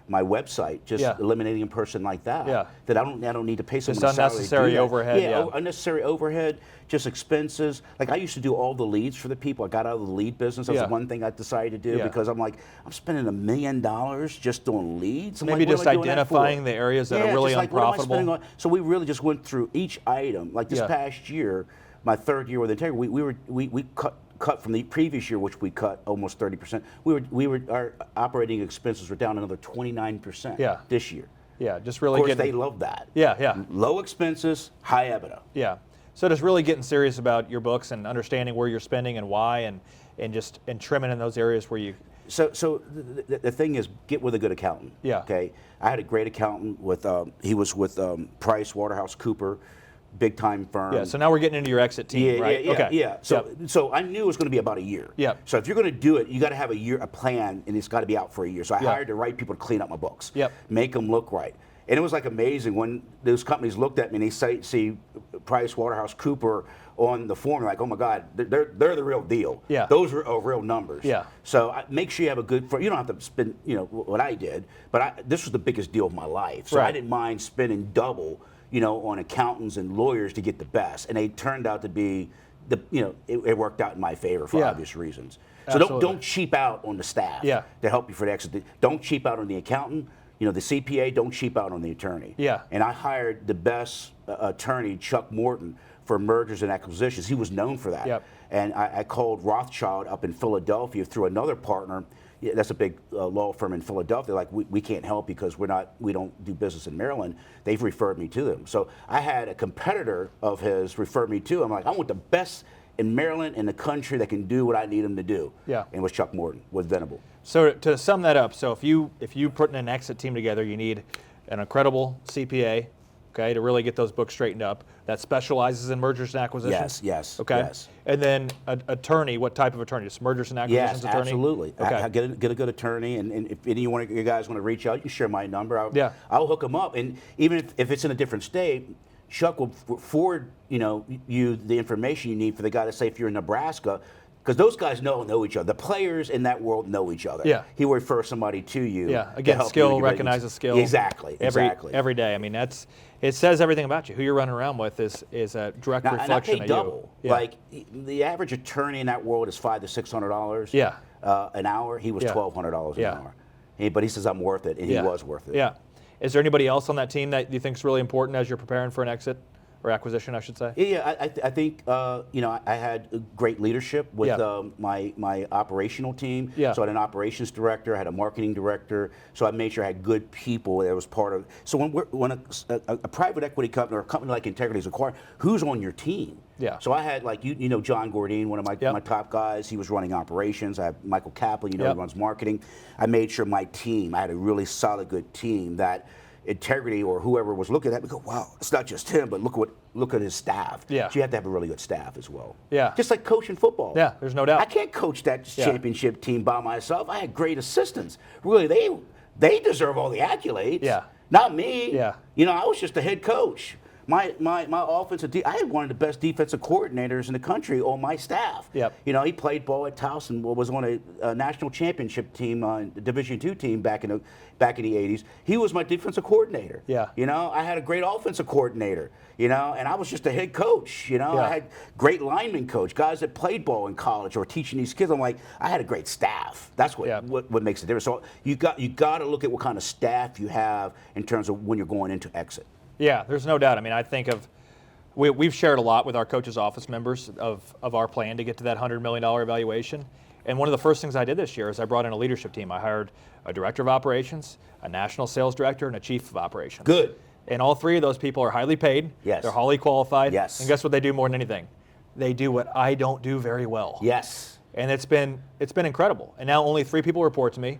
website, just eliminating a person like that. Yeah. That I don't need to pay someone Just a salary to unnecessary do that. overhead, yeah. Unnecessary overhead, just expenses. Like I used to do all the leads for the people. I got out of the lead business. That was one thing I decided to do because I'm like, I'm spending $1 million just doing leads. I'm Maybe like, just identifying the areas that are really just like, what am I unprofitable. spending on? So we really just went through each item. Like this past year, my third year with Integrity, we cut from the previous year, which we cut almost 30%. Our operating expenses were down another 29% this year. Yeah, just really Of course, getting. they love that. Yeah. Low expenses, high EBITDA. Yeah. So just really getting serious about your books and understanding where you're spending and why, and trimming in those areas where you. So the thing is, get with a good accountant. Yeah. Okay. I had a great accountant he was with Price Waterhouse Cooper. big time firm. Yeah. So now we're getting into your exit team, right? Yeah, Okay. yeah. So I knew it was going to be about a year. Yeah. So if you're going to do it, you got to have a plan, and it's got to be out for a year. So I Yeah. hired the right people to clean up my books. Yep. Make them look right. And it was like amazing when those companies looked at me and they see Price Waterhouse Cooper on the form, like, oh my God, they're the real deal. Yeah. Those are real numbers. Yeah. So make sure you have a good. You don't have to spend, what I did, but this was the biggest deal of my life. So Right. I didn't mind spending double, on accountants and lawyers to get the best, and they turned out to be it worked out in my favor for Yeah. obvious reasons. So Absolutely. don't cheap out on the staff Yeah. to help you for the exit. Don't cheap out on the accountant. The CPA, don't cheap out on the attorney. Yeah. And I hired the best attorney, Chuck Morton, for mergers and acquisitions. He was known for that. Yep. And I called Rothschild up in Philadelphia through another partner. Yeah, that's a big law firm in Philadelphia. Like, we can't help because we don't do business in Maryland. They've referred me to them. So I had a competitor of his refer me to. I'm like, I want the best in Maryland and the country that can do what I need them to do. Yeah. And it was Chuck Morton with Venable. So to sum that up, so if you put an exit team together, you need an incredible CPA, okay, to really get those books straightened up, that specializes in mergers and acquisitions. Yes. Okay. Yes. And then an attorney, what type of attorney? Just mergers and acquisitions Yes, attorney? absolutely. Okay. Get a good attorney, and if any one of you guys want to reach out, you can share my number. I'll hook them up, and even if it's in a different state, Chuck will forward you the information you need for the guy to say if you're in Nebraska, because those guys know each other. The players in that world know each other. Yeah. He will refer somebody to you. Yeah. to Again, help skill you recognizes skill. Exactly. Every day. I mean, it says everything about you. Who you're running around with is a direct reflection and I pay of double. you. Yeah. Like, the average attorney in that world is $500 to $600. Yeah. An hour. He was Yeah. $1,200 an Yeah. hour. But he says I'm worth it, and he was worth it. Yeah. Is there anybody else on that team that you think is really important as you're preparing for an exit or acquisition, I should say? Yeah, I think I had great leadership with my operational team. Yeah. So I had an operations director, I had a marketing director. So I made sure I had good people that was part of. So when a private equity company or a company like Integrity is acquired, who's on your team? Yeah. So I had, like, John Gordine, one of my top guys. He was running operations. I have Michael Kaplan, he runs marketing. I made sure my team, I had a really solid, good team that Integrity or whoever was looking at me go, wow, it's not just him, but look at his staff. Yeah. So you have to have a really good staff as well. Yeah. Just like coaching football. Yeah, there's no doubt. I can't coach that championship team by myself. I had great assistants. Really, they deserve all the accolades. Yeah. Not me. Yeah. I was just a head coach. My offensive I had one of the best defensive coordinators in the country on my staff. Yep. He played ball at Towson, was on a national championship team, the Division II team back in the 80s. He was my defensive coordinator. Yeah. I had a great offensive coordinator. And I was just a head coach. I had great lineman coach, guys that played ball in college or teaching these kids. I'm like, I had a great staff. That's what makes a difference. So you got to look at what kind of staff you have in terms of when you're going into exit. Yeah, there's no doubt. I mean, I think we've shared a lot with our coaches' office members of our plan to get to that $100 million evaluation. And one of the first things I did this year is I brought in a leadership team. I hired a director of operations, a national sales director, and a chief of operations. Good. And all three of those people are highly paid. Yes. They're highly qualified. Yes. And guess what they do more than anything? They do what I don't do very well. Yes. And it's been incredible. And now only 3 people report to me,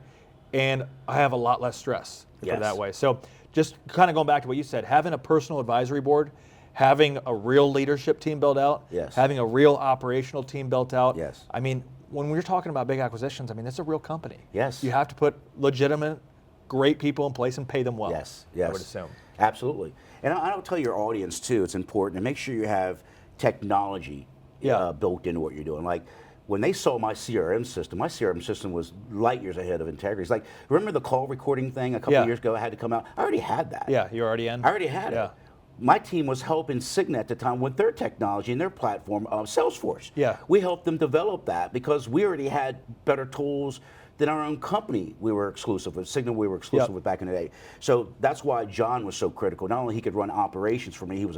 and I have a lot less stress, to put it that way. So just kind of going back to what you said, having a personal advisory board, having a real leadership team built out, having a real operational team built out. Yes. I mean, when we're talking about big acquisitions, I mean, it's a real company. Yes. You have to put legitimate, great people in place and pay them well. Yes. I would assume. Absolutely. And I'll tell your audience, too, it's important to make sure you have technology built into what you're doing. Like, when they saw my CRM system was light years ahead of Integrity. It's like, remember the call recording thing a couple of years ago? I had to come out. I already had that. Yeah, you're already in? I already had it. My team was helping Cigna at the time with their technology and their platform of Salesforce. Yeah. We helped them develop that because we already had better tools than our own company. We were exclusive with Cigna. We were exclusive with back in the day. So that's why John was so critical. Not only he could run operations for me, he was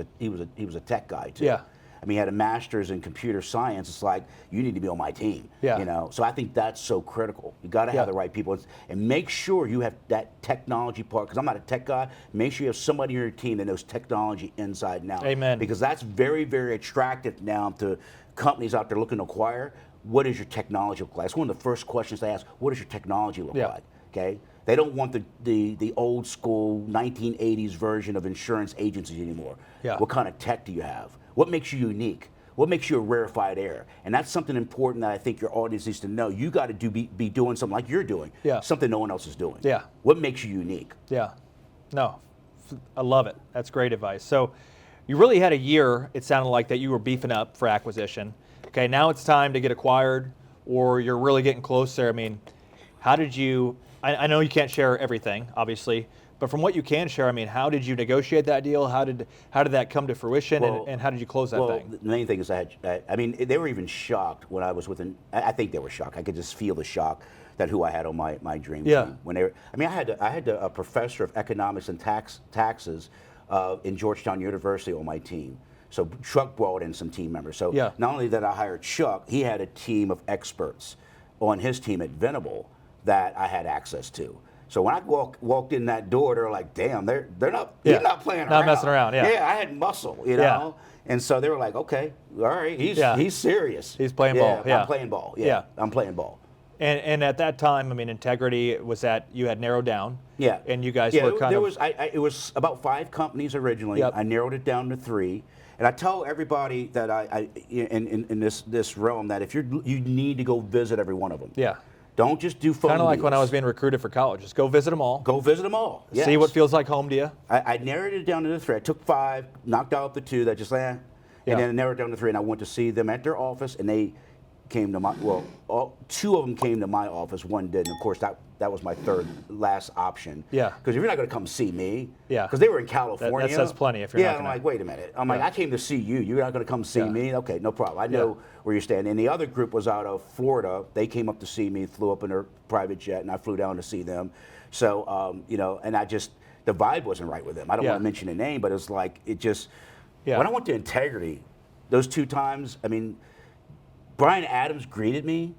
a tech guy too. Yeah. I mean, he had a master's in computer science. It's like, you need to be on my team. Yeah. So I think that's so critical. You got to have the right people, and make sure you have that technology part. Because I'm not a tech guy. Make sure you have somebody on your team that knows technology inside and out. Amen. Because that's very, very attractive now to companies out there looking to acquire. What does your technology look like? It's one of the first questions they ask. What does your technology look like? Okay. They don't want the old school 1980s version of insurance agencies anymore. Yeah. What kind of tech do you have? What makes you unique? What makes you a rarefied air? And that's something important that I think your audience needs to know. You got to be doing something like you're doing. Yeah. Something no one else is doing. Yeah. What makes you unique? Yeah. No, I love it. That's great advice. So you really had a year, it sounded like, that you were beefing up for acquisition. Okay, now it's time to get acquired, or you're really getting close there. I mean, how did you, I know you can't share everything, obviously, but from what you can share, I mean, how did you negotiate that deal? How did that come to fruition, and how did you close that thing? The main thing is I mean, they were even shocked when I was within, I think they were shocked. I could just feel the shock that who I had on my dream team. When they were, I mean, I had a professor of economics and taxes in Georgetown University on my team. So Chuck brought in some team members. So not only did I hire Chuck, he had a team of experts on his team at Venable that I had access to. So when I walked in that door, they're like, "Damn, they're not he's not playing around, not messing around." Yeah, I had muscle, you know. And so they were like, "Okay, all right, he's serious. He's playing ball. Yeah, I'm playing ball. Yeah, I'm playing ball." And at that time, I mean, integrity was that you had narrowed down. Yeah. And you guys were kind of. It was about 5 companies originally. I narrowed it down to 3. And I tell everybody that in this realm that if you need to go visit every one of them. Yeah. Don't just do phone Kind of like deals. when I was being recruited for college. Just go visit them all. Go visit them all. Yes. See what feels like home to you. I narrowed it down to the 3. I took 5, knocked out the 2 that just and then I narrowed it down to 3. And I went to see them at their office, and they came to my 2 of them came to my office. 1 didn't. Of course, that was my last option. Yeah. Because if you're not going to come see me. Yeah. Because they were in California. That says plenty. If you're not. Yeah. I'm like, wait a minute. I'm like, I came to see you. You're not going to come see me. Okay, no problem. I know where you stand. And the other group was out of Florida. They came up to see me. Flew up in their private jet, and I flew down to see them. So and I just the vibe wasn't right with them. I don't want to mention a name, but it's like it just. When I went to Integrity, those 2 times, I mean. Brian Adams greeted me,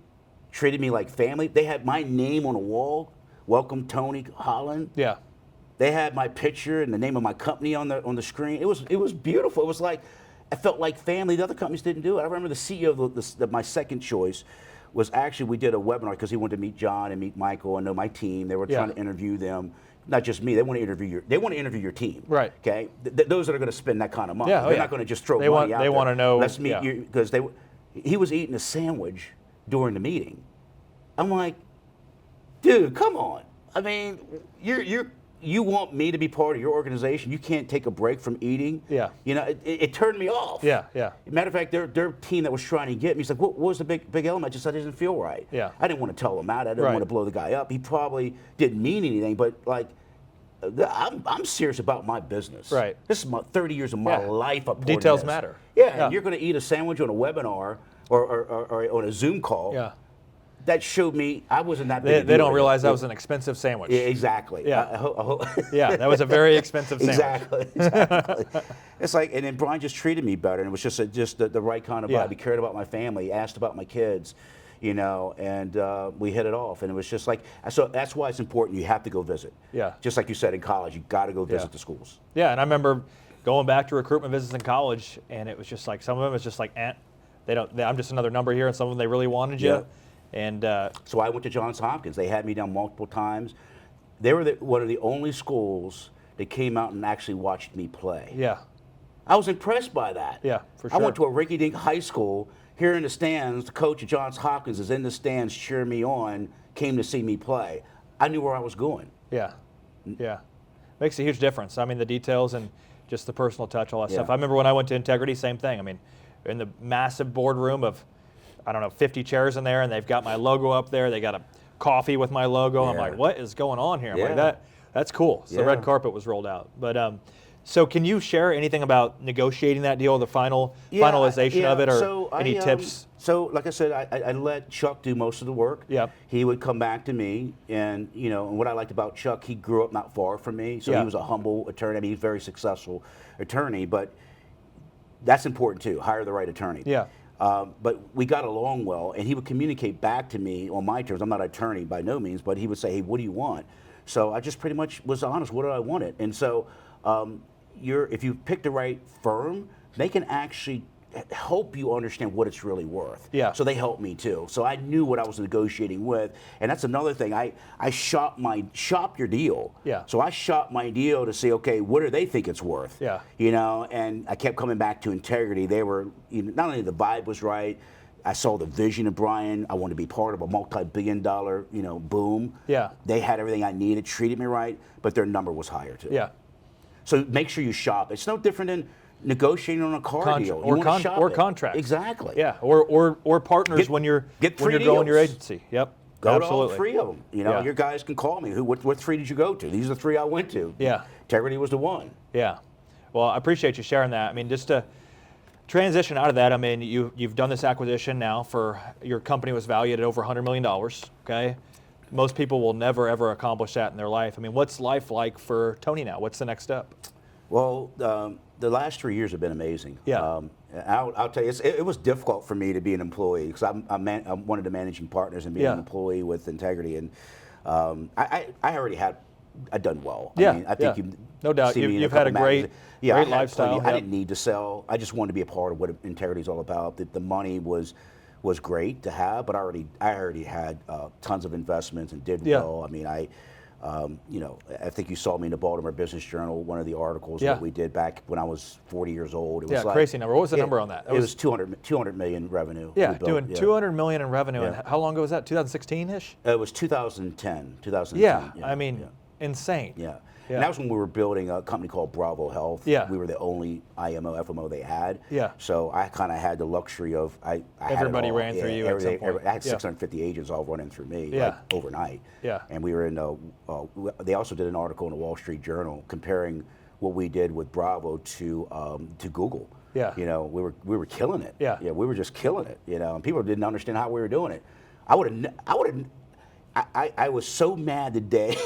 treated me like family. They had my name on the wall. Welcome, Tony Holland. Yeah. They had my picture and the name of my company on the screen. It was beautiful. It was like I felt like family. The other companies didn't do it. I remember the CEO of my second choice was actually we did a webinar because he wanted to meet John and meet Michael and know my team. They were trying to interview them. Not just me. They want to interview your team. Right. Okay. Those that are going to spend that kind of money. Yeah, They're not going to just throw money out. They want to know. Let's meet you because they. He was eating a sandwich during the meeting. I'm like, dude, come on. I mean, you want me to be part of your organization. You can't take a break from eating. Yeah. You know, it turned me off. Yeah, yeah. Matter of fact, their team that was trying to get me, he's like, what was the big element? I just said it didn't feel right. Yeah. I didn't want to tell him out. I didn't want to blow the guy up. He probably didn't mean anything, but like, I'm serious about my business. Right. This is my 30 years of my life. Details matter. Yeah, and you're going to eat a sandwich on a webinar or on a Zoom call. Yeah. That showed me I wasn't that big. They don't realize that was an expensive sandwich. Yeah, exactly. Yeah. Yeah, that was a very expensive sandwich. Exactly. It's like, and then Brian just treated me better, and it was just the right kind of vibe. He cared about my family, he asked about my kids, you know, and we hit it off. And it was just like, so that's why it's important. You have to go visit. Yeah. Just like you said in college, you got to go visit the schools. Yeah, and I remember going back to recruitment visits in college, and it was just like, some of them was just like, I'm just another number here, and some of them they really wanted you. Yeah. And so I went to Johns Hopkins. They had me down multiple times. They were one of the only schools that came out and actually watched me play. Yeah. I was impressed by that. Yeah, for sure. I went to a rinky-dink high school. Here in the stands, the coach at Johns Hopkins is in the stands cheering me on, came to see me play. I knew where I was going. Yeah, yeah. Makes a huge difference. I mean, the details and just the personal touch, all that stuff. I remember when I went to Integrity, same thing. I mean, in the massive boardroom of, 50 chairs in there, and they've got my logo up there. They got a coffee with my logo. Yeah. I'm like, what is going on here? I'm like, that's cool. So the red carpet was rolled out. But so can you share anything about negotiating that deal, the finalization of it, or any tips? So like I said, I let Chuck do most of the work. Yep. He would come back to me, and and what I liked about Chuck, he grew up not far from me, so he was a humble attorney. I mean, he's a very successful attorney, but that's important too. Hire the right attorney. Yeah. But we got along well, and he would communicate back to me on my terms. I'm not an attorney by no means, but he would say, hey, what do you want? So I just pretty much was honest. What do I want it? And so if you pick the right firm, they can actually help you understand what it's really worth. Yeah. So they helped me too. So I knew what I was negotiating with, and that's another thing. I shop your deal. Yeah. So I shop my deal to see, okay, what do they think it's worth? Yeah. You know, and I kept coming back to integrity. They were, not only the vibe was right, I saw the vision of Brian. I wanted to be part of a multi-billion-dollar, boom. Yeah. They had everything I needed, treated me right, but their number was higher too. Yeah. So make sure you shop. It's no different than negotiating on a car deal. You wanna shop or it. contracts. Exactly. Yeah. Or partners when you're growing your deals. agency. Yep. Go Absolutely. to all three of them. Yeah. Your guys can call me. What three did you go to? These are the three I went to. Yeah. Integrity was the one. Yeah. Well, I appreciate you sharing that. I mean, just to transition out of that, I mean, you've done this acquisition now for your company was valued at over $100 million. Okay. Most people will never ever accomplish that in their life. I mean, what's life like for Tony now? What's the next step? Well, the last 3 years have been amazing. Yeah. I'll tell you, it was difficult for me to be an employee because I'm one of the managing partners and being an employee with integrity, and I already I'd done well. Yeah. I mean, I think yeah. you No doubt. see me in You've had a couple great, magazines. Yeah, great I had lifestyle. plenty. I Yep. didn't need to sell. I just wanted to be a part of what integrity is all about. The money was great to have, but I already had tons of investments and did well. I mean, I think you saw me in the Baltimore Business Journal, one of the articles that we did back when I was 40 years old. It was like, crazy number. What was the number on that? It was 200 million revenue. Yeah, doing 200 million in revenue. Yeah. And how long ago was that? 2016-ish? It was 2010. Yeah, I mean, insane. Yeah. Yeah. And that was when we were building a company called Bravo Health. Yeah. We were the only IMO, FMO they had. Yeah. So I kind of had the luxury of, I Everybody had it all. ran through you at some point. I had 650 agents all running through me like, overnight. Yeah. And we were in, they also did an article in the Wall Street Journal comparing what we did with Bravo to Google. Yeah. We were killing it. Yeah. Yeah, we were just killing it, and people didn't understand how we were doing it. I was so mad the day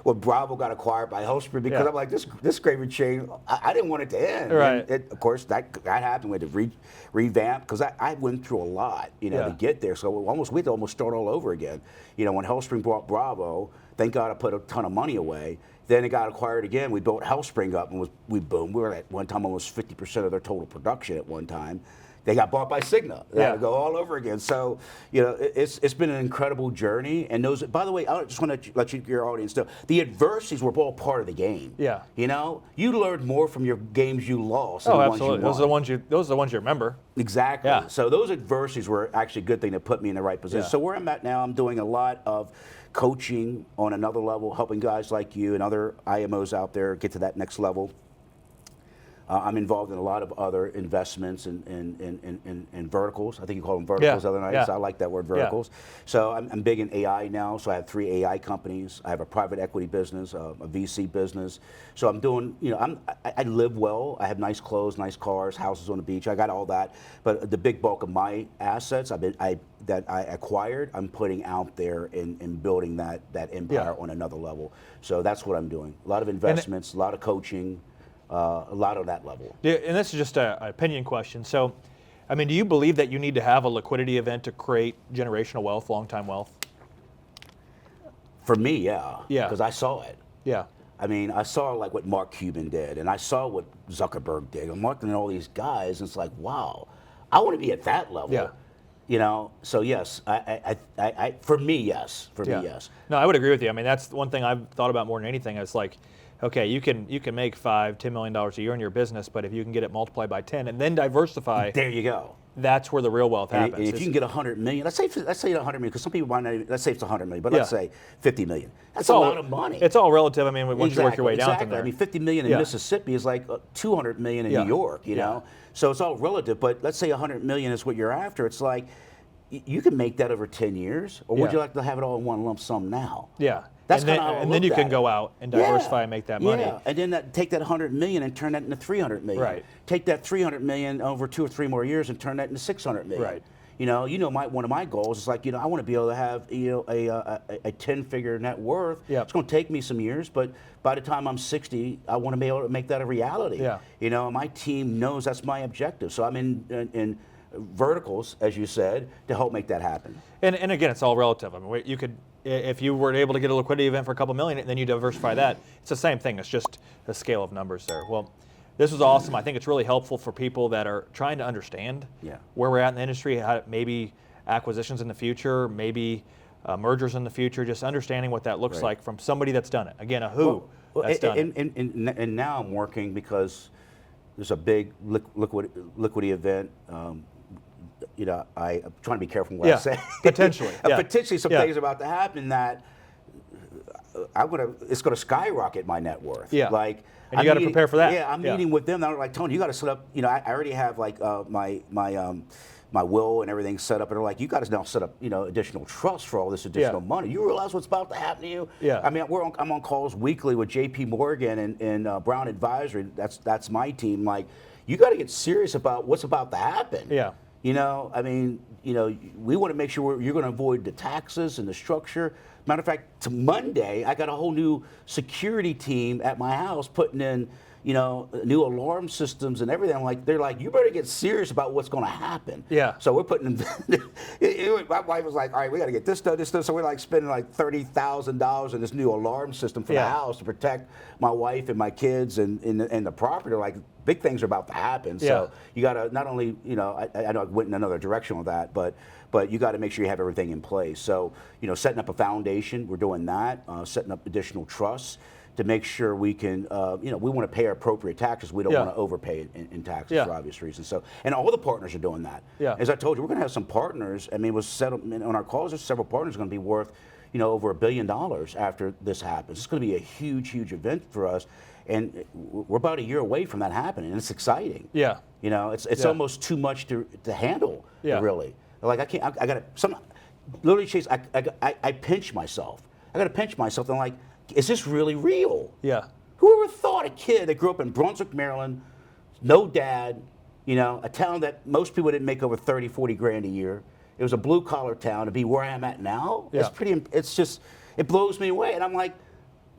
when Bravo got acquired by HealthSpring because I'm like, this gravy train, I didn't want it to end. Right. And of course, that happened. We had to revamp because I went through a lot, to get there. So we had to almost start all over again. When HealthSpring bought Bravo, thank God I put a ton of money away. Then it got acquired again. We built HealthSpring up and we boomed. We were at one time almost 50% of their total production at one time. They got bought by Cigna. They had to go all over again. So, it's been an incredible journey. And those, by the way, I just want to let your audience know, the adversities were all part of the game. Yeah. You learned more from your games you lost than the ones you won. Those are the ones you remember. Exactly. Yeah. So those adversities were actually a good thing to put me in the right position. Yeah. So where I'm at now, I'm doing a lot of coaching on another level, helping guys like you and other IMOs out there get to that next level. I'm involved in a lot of other investments in verticals. I think you call them verticals the other night. Yeah. So I like that word, verticals. So I'm big in AI now. So I have 3 AI companies. I have a private equity business, a VC business. So I'm doing, I live well. I have nice clothes, nice cars, houses on the beach. I got all that. But the big bulk of my assets that I acquired, I'm putting out there in building that empire on another level. So that's what I'm doing. A lot of investments, a lot of coaching. A lot of that level. Yeah, and this is just an opinion question. So, I mean, do you believe that you need to have a liquidity event to create generational wealth, long-time wealth? For me, yeah. Yeah. Because I saw it. Yeah. I mean, I saw like what Mark Cuban did, and I saw what Zuckerberg did, and Mark and all these guys. And it's like, wow, I want to be at that level. Yeah. So yes, for me, yes. For me, yes. No, I would agree with you. I mean, that's one thing I've thought about more than anything. It's like, okay, you can make $5-10 million a year in your business, but if you can get it multiplied by 10 and then diversify, there you go. That's where the real wealth happens. And if you can get 100 million, let's say 100 million, because some people might not even, let's say it's 100 million, but let's say 50 million. That's a lot of money. It's all relative. I mean, once you work your way down from there. I mean, 50 million in Mississippi is like 200 million in New York, you know? So it's all relative, but let's say 100 million is what you're after. It's like, you can make that over 10 years, or would you like to have it all in one lump sum now? Yeah. That's and then you can go out and diversify and make that money. Yeah, and then take that 100 million and turn that into 300 million. Right. Take that 300 million over 2 or 3 more years and turn that into 600 million. Right. One of my goals is like, I want to be able to have a 10-figure net worth. Yeah. It's going to take me some years, but by the time I'm 60, I want to be able to make that a reality. Yeah. My team knows that's my objective, so I'm in verticals, as you said, to help make that happen. And again, it's all relative. I mean, you could, if you were able to get a liquidity event for a couple million, and then you diversify that, it's the same thing. It's just the scale of numbers there. Well, this was awesome. I think it's really helpful for people that are trying to understand where we're at in the industry, how maybe acquisitions in the future, maybe mergers in the future, just understanding what that looks like from somebody that's done it. Again, that's done it. And now I'm working because there's a big liquidity event. I'm trying to be careful what I say. Potentially. Potentially some things about to happen that it's going to skyrocket my net worth. Yeah. Like, and you got to prepare for that. Yeah, I'm meeting with them. They're like, Tony, you got to set up. I already have like my will and everything set up, and they're like, you got to now set up, additional trust for all this additional money. You realize what's about to happen to you? Yeah. I mean, I'm on calls weekly with J.P. Morgan and Brown Advisory. That's my team. Like, you got to get serious about what's about to happen. Yeah. I mean, we want to make sure you're going to avoid the taxes and the structure. Matter of fact, to Monday, I got a whole new security team at my house putting in, new alarm systems and everything. They're like, you better get serious about what's going to happen. Yeah. So we're putting in, my wife was like, all right, we got to get this done, this done. So we're like spending like $30,000 in this new alarm system for the house to protect my wife and my kids and the property. Like, big things are about to happen. So you got to not only, I know I went in another direction with that, but you got to make sure you have everything in place. So, setting up a foundation, we're doing that, setting up additional trusts to make sure we can, we want to pay our appropriate taxes. We don't want to overpay in taxes for obvious reasons. So, and all the partners are doing that. Yeah. As I told you, we're going to have some partners. I mean, on our calls, there's several partners going to be worth, over $1 billion after this happens. It's going to be a huge, huge event for us. And we're about a year away from that happening, and it's exciting. Yeah. It's almost too much to handle, really. Like, I can't, I got to, literally, Chase, I pinch myself. I got to pinch myself, and I'm like, is this really real? Yeah. Whoever thought a kid that grew up in Brunswick, Maryland, no dad, a town that most people didn't make over 30, 40 grand a year. It was a blue collar town, to be where I am at now. Yeah. It blows me away. And I'm like,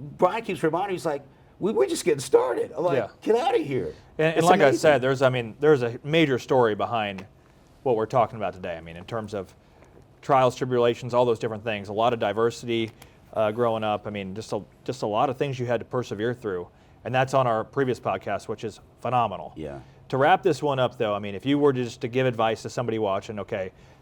Brian keeps reminding me, he's like, we're just getting started. I'm like, get out of here. And like amazing. I said, there's a major story behind what we're talking about today. I mean, in terms of trials, tribulations, all those different things, a lot of diversity growing up. I mean, just a lot of things you had to persevere through. And that's on our previous podcast, which is phenomenal. Yeah. To wrap this one up, though, I mean, if you were just to give advice to somebody watching,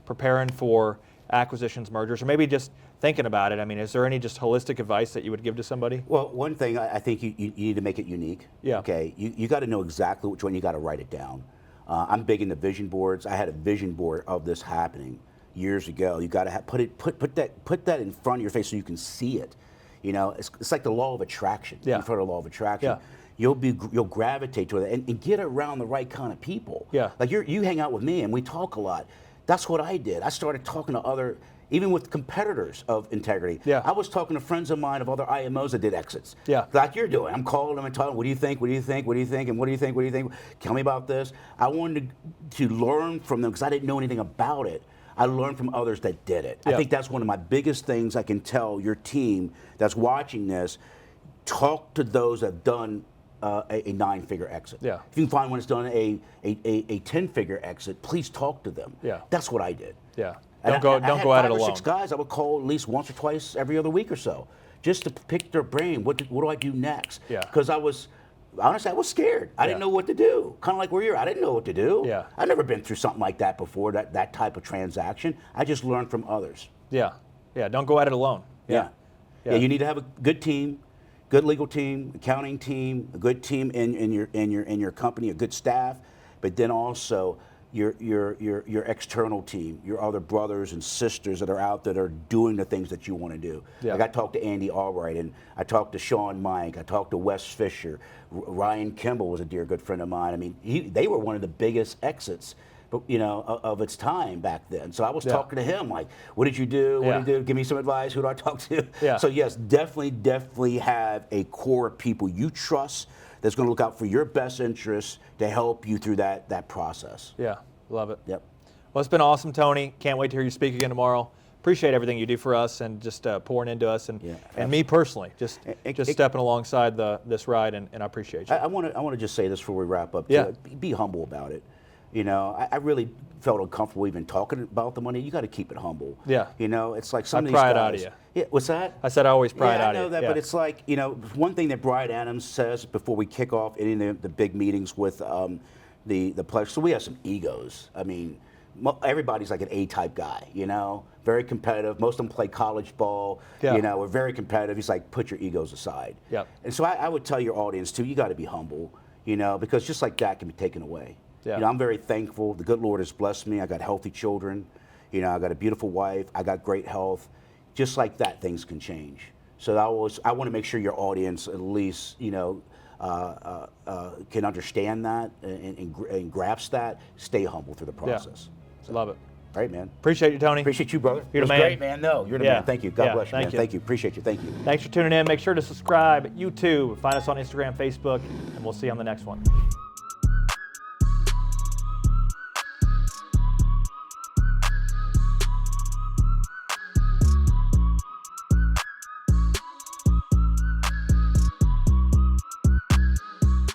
preparing for acquisitions, mergers, or maybe just thinking about it, I mean, is there any just holistic advice that you would give to somebody? Well, one thing, I think you need to make it unique. Yeah. Okay. You got to know exactly which one. You got to write it down. I'm big into vision boards. I had a vision board of this happening years ago. You got to put that in front of your face so you can see it. It's like the law of attraction. Yeah. You've heard of the law of attraction. Yeah. You'll gravitate to it and get around the right kind of people. Yeah. Like you hang out with me and we talk a lot. That's what I did. I started talking to even with competitors of integrity. Yeah. I was talking to friends of mine of other IMOs that did exits. Yeah. Like you're doing. I'm calling them and talking, what do you think? What do you think? What do you think? And what do you think? What do you think? Tell me about this. I wanted to learn from them because I didn't know anything about it. I learned from others that did it. Yeah. I think that's one of my biggest things I can tell your team that's watching this. Talk to those that have done a 9-figure exit. Yeah. If you can find one that's done a 10-figure exit, please talk to them. Yeah. That's what I did. Yeah. Don't go at it alone. I had 5 or 6 guys I would call at least once or twice every other week or so, just to pick their brain. What do I do next? Yeah. Because honestly, I was scared. I didn't know what to do. Kind of like where you're at. I didn't know what to do. Yeah. I've never been through something like that before, that type of transaction. I just learned from others. Yeah. Yeah. Don't go at it alone. Yeah. You need to have a good team, good legal team, accounting team, a good team in your company, a good staff, but then also your external team, your other brothers and sisters that are out that are doing the things that you want to do. Yeah. Like I talked to Andy Albright, and I talked to Sean Mike, I talked to Wes Fisher, Ryan Kimball was a dear good friend of mine. I mean, they were one of the biggest exits, of its time back then. So I was talking to him like, what did you do? What did you do? Give me some advice. Who do I talk to? Yeah. So yes, definitely have a core of people you trust that's going to look out for your best interests to help you through that process. Yeah, love it. Yep. Well, it's been awesome, Tony. Can't wait to hear you speak again tomorrow. Appreciate everything you do for us and just pouring into us and me personally, just stepping alongside this ride, and I appreciate you. I want to just say this before we wrap up. Yeah. Be humble about it. I really felt uncomfortable even talking about the money. You got to keep it humble. Yeah. It's like some of these pry guys. it out of you. Yeah, what's that? I said I always pride yeah, out I know of that, it. but it's like, one thing that Bryan Adams says before we kick off any of the big meetings with the players. So we have some egos. I mean, everybody's like an A-type guy, very competitive. Most of them play college ball. Yeah. We're very competitive. He's like, put your egos aside. Yep. And so I would tell your audience too, you got to be humble, because just like that can be taken away. Yeah. I'm very thankful. The good Lord has blessed me. I got healthy children. I got a beautiful wife. I got great health. Just like that, things can change. So I want to make sure your audience at least, can understand that and grasp that. Stay humble through the process. Yeah. Love it. All right, man. Appreciate you, Tony. Appreciate you, brother. You're it was the man. great, man. No, you're the man. Thank you. God bless you, man. You. Thank you. Appreciate you. Thank you. Thanks for tuning in. Make sure to subscribe at YouTube. Find us on Instagram, Facebook, and we'll see you on the next one.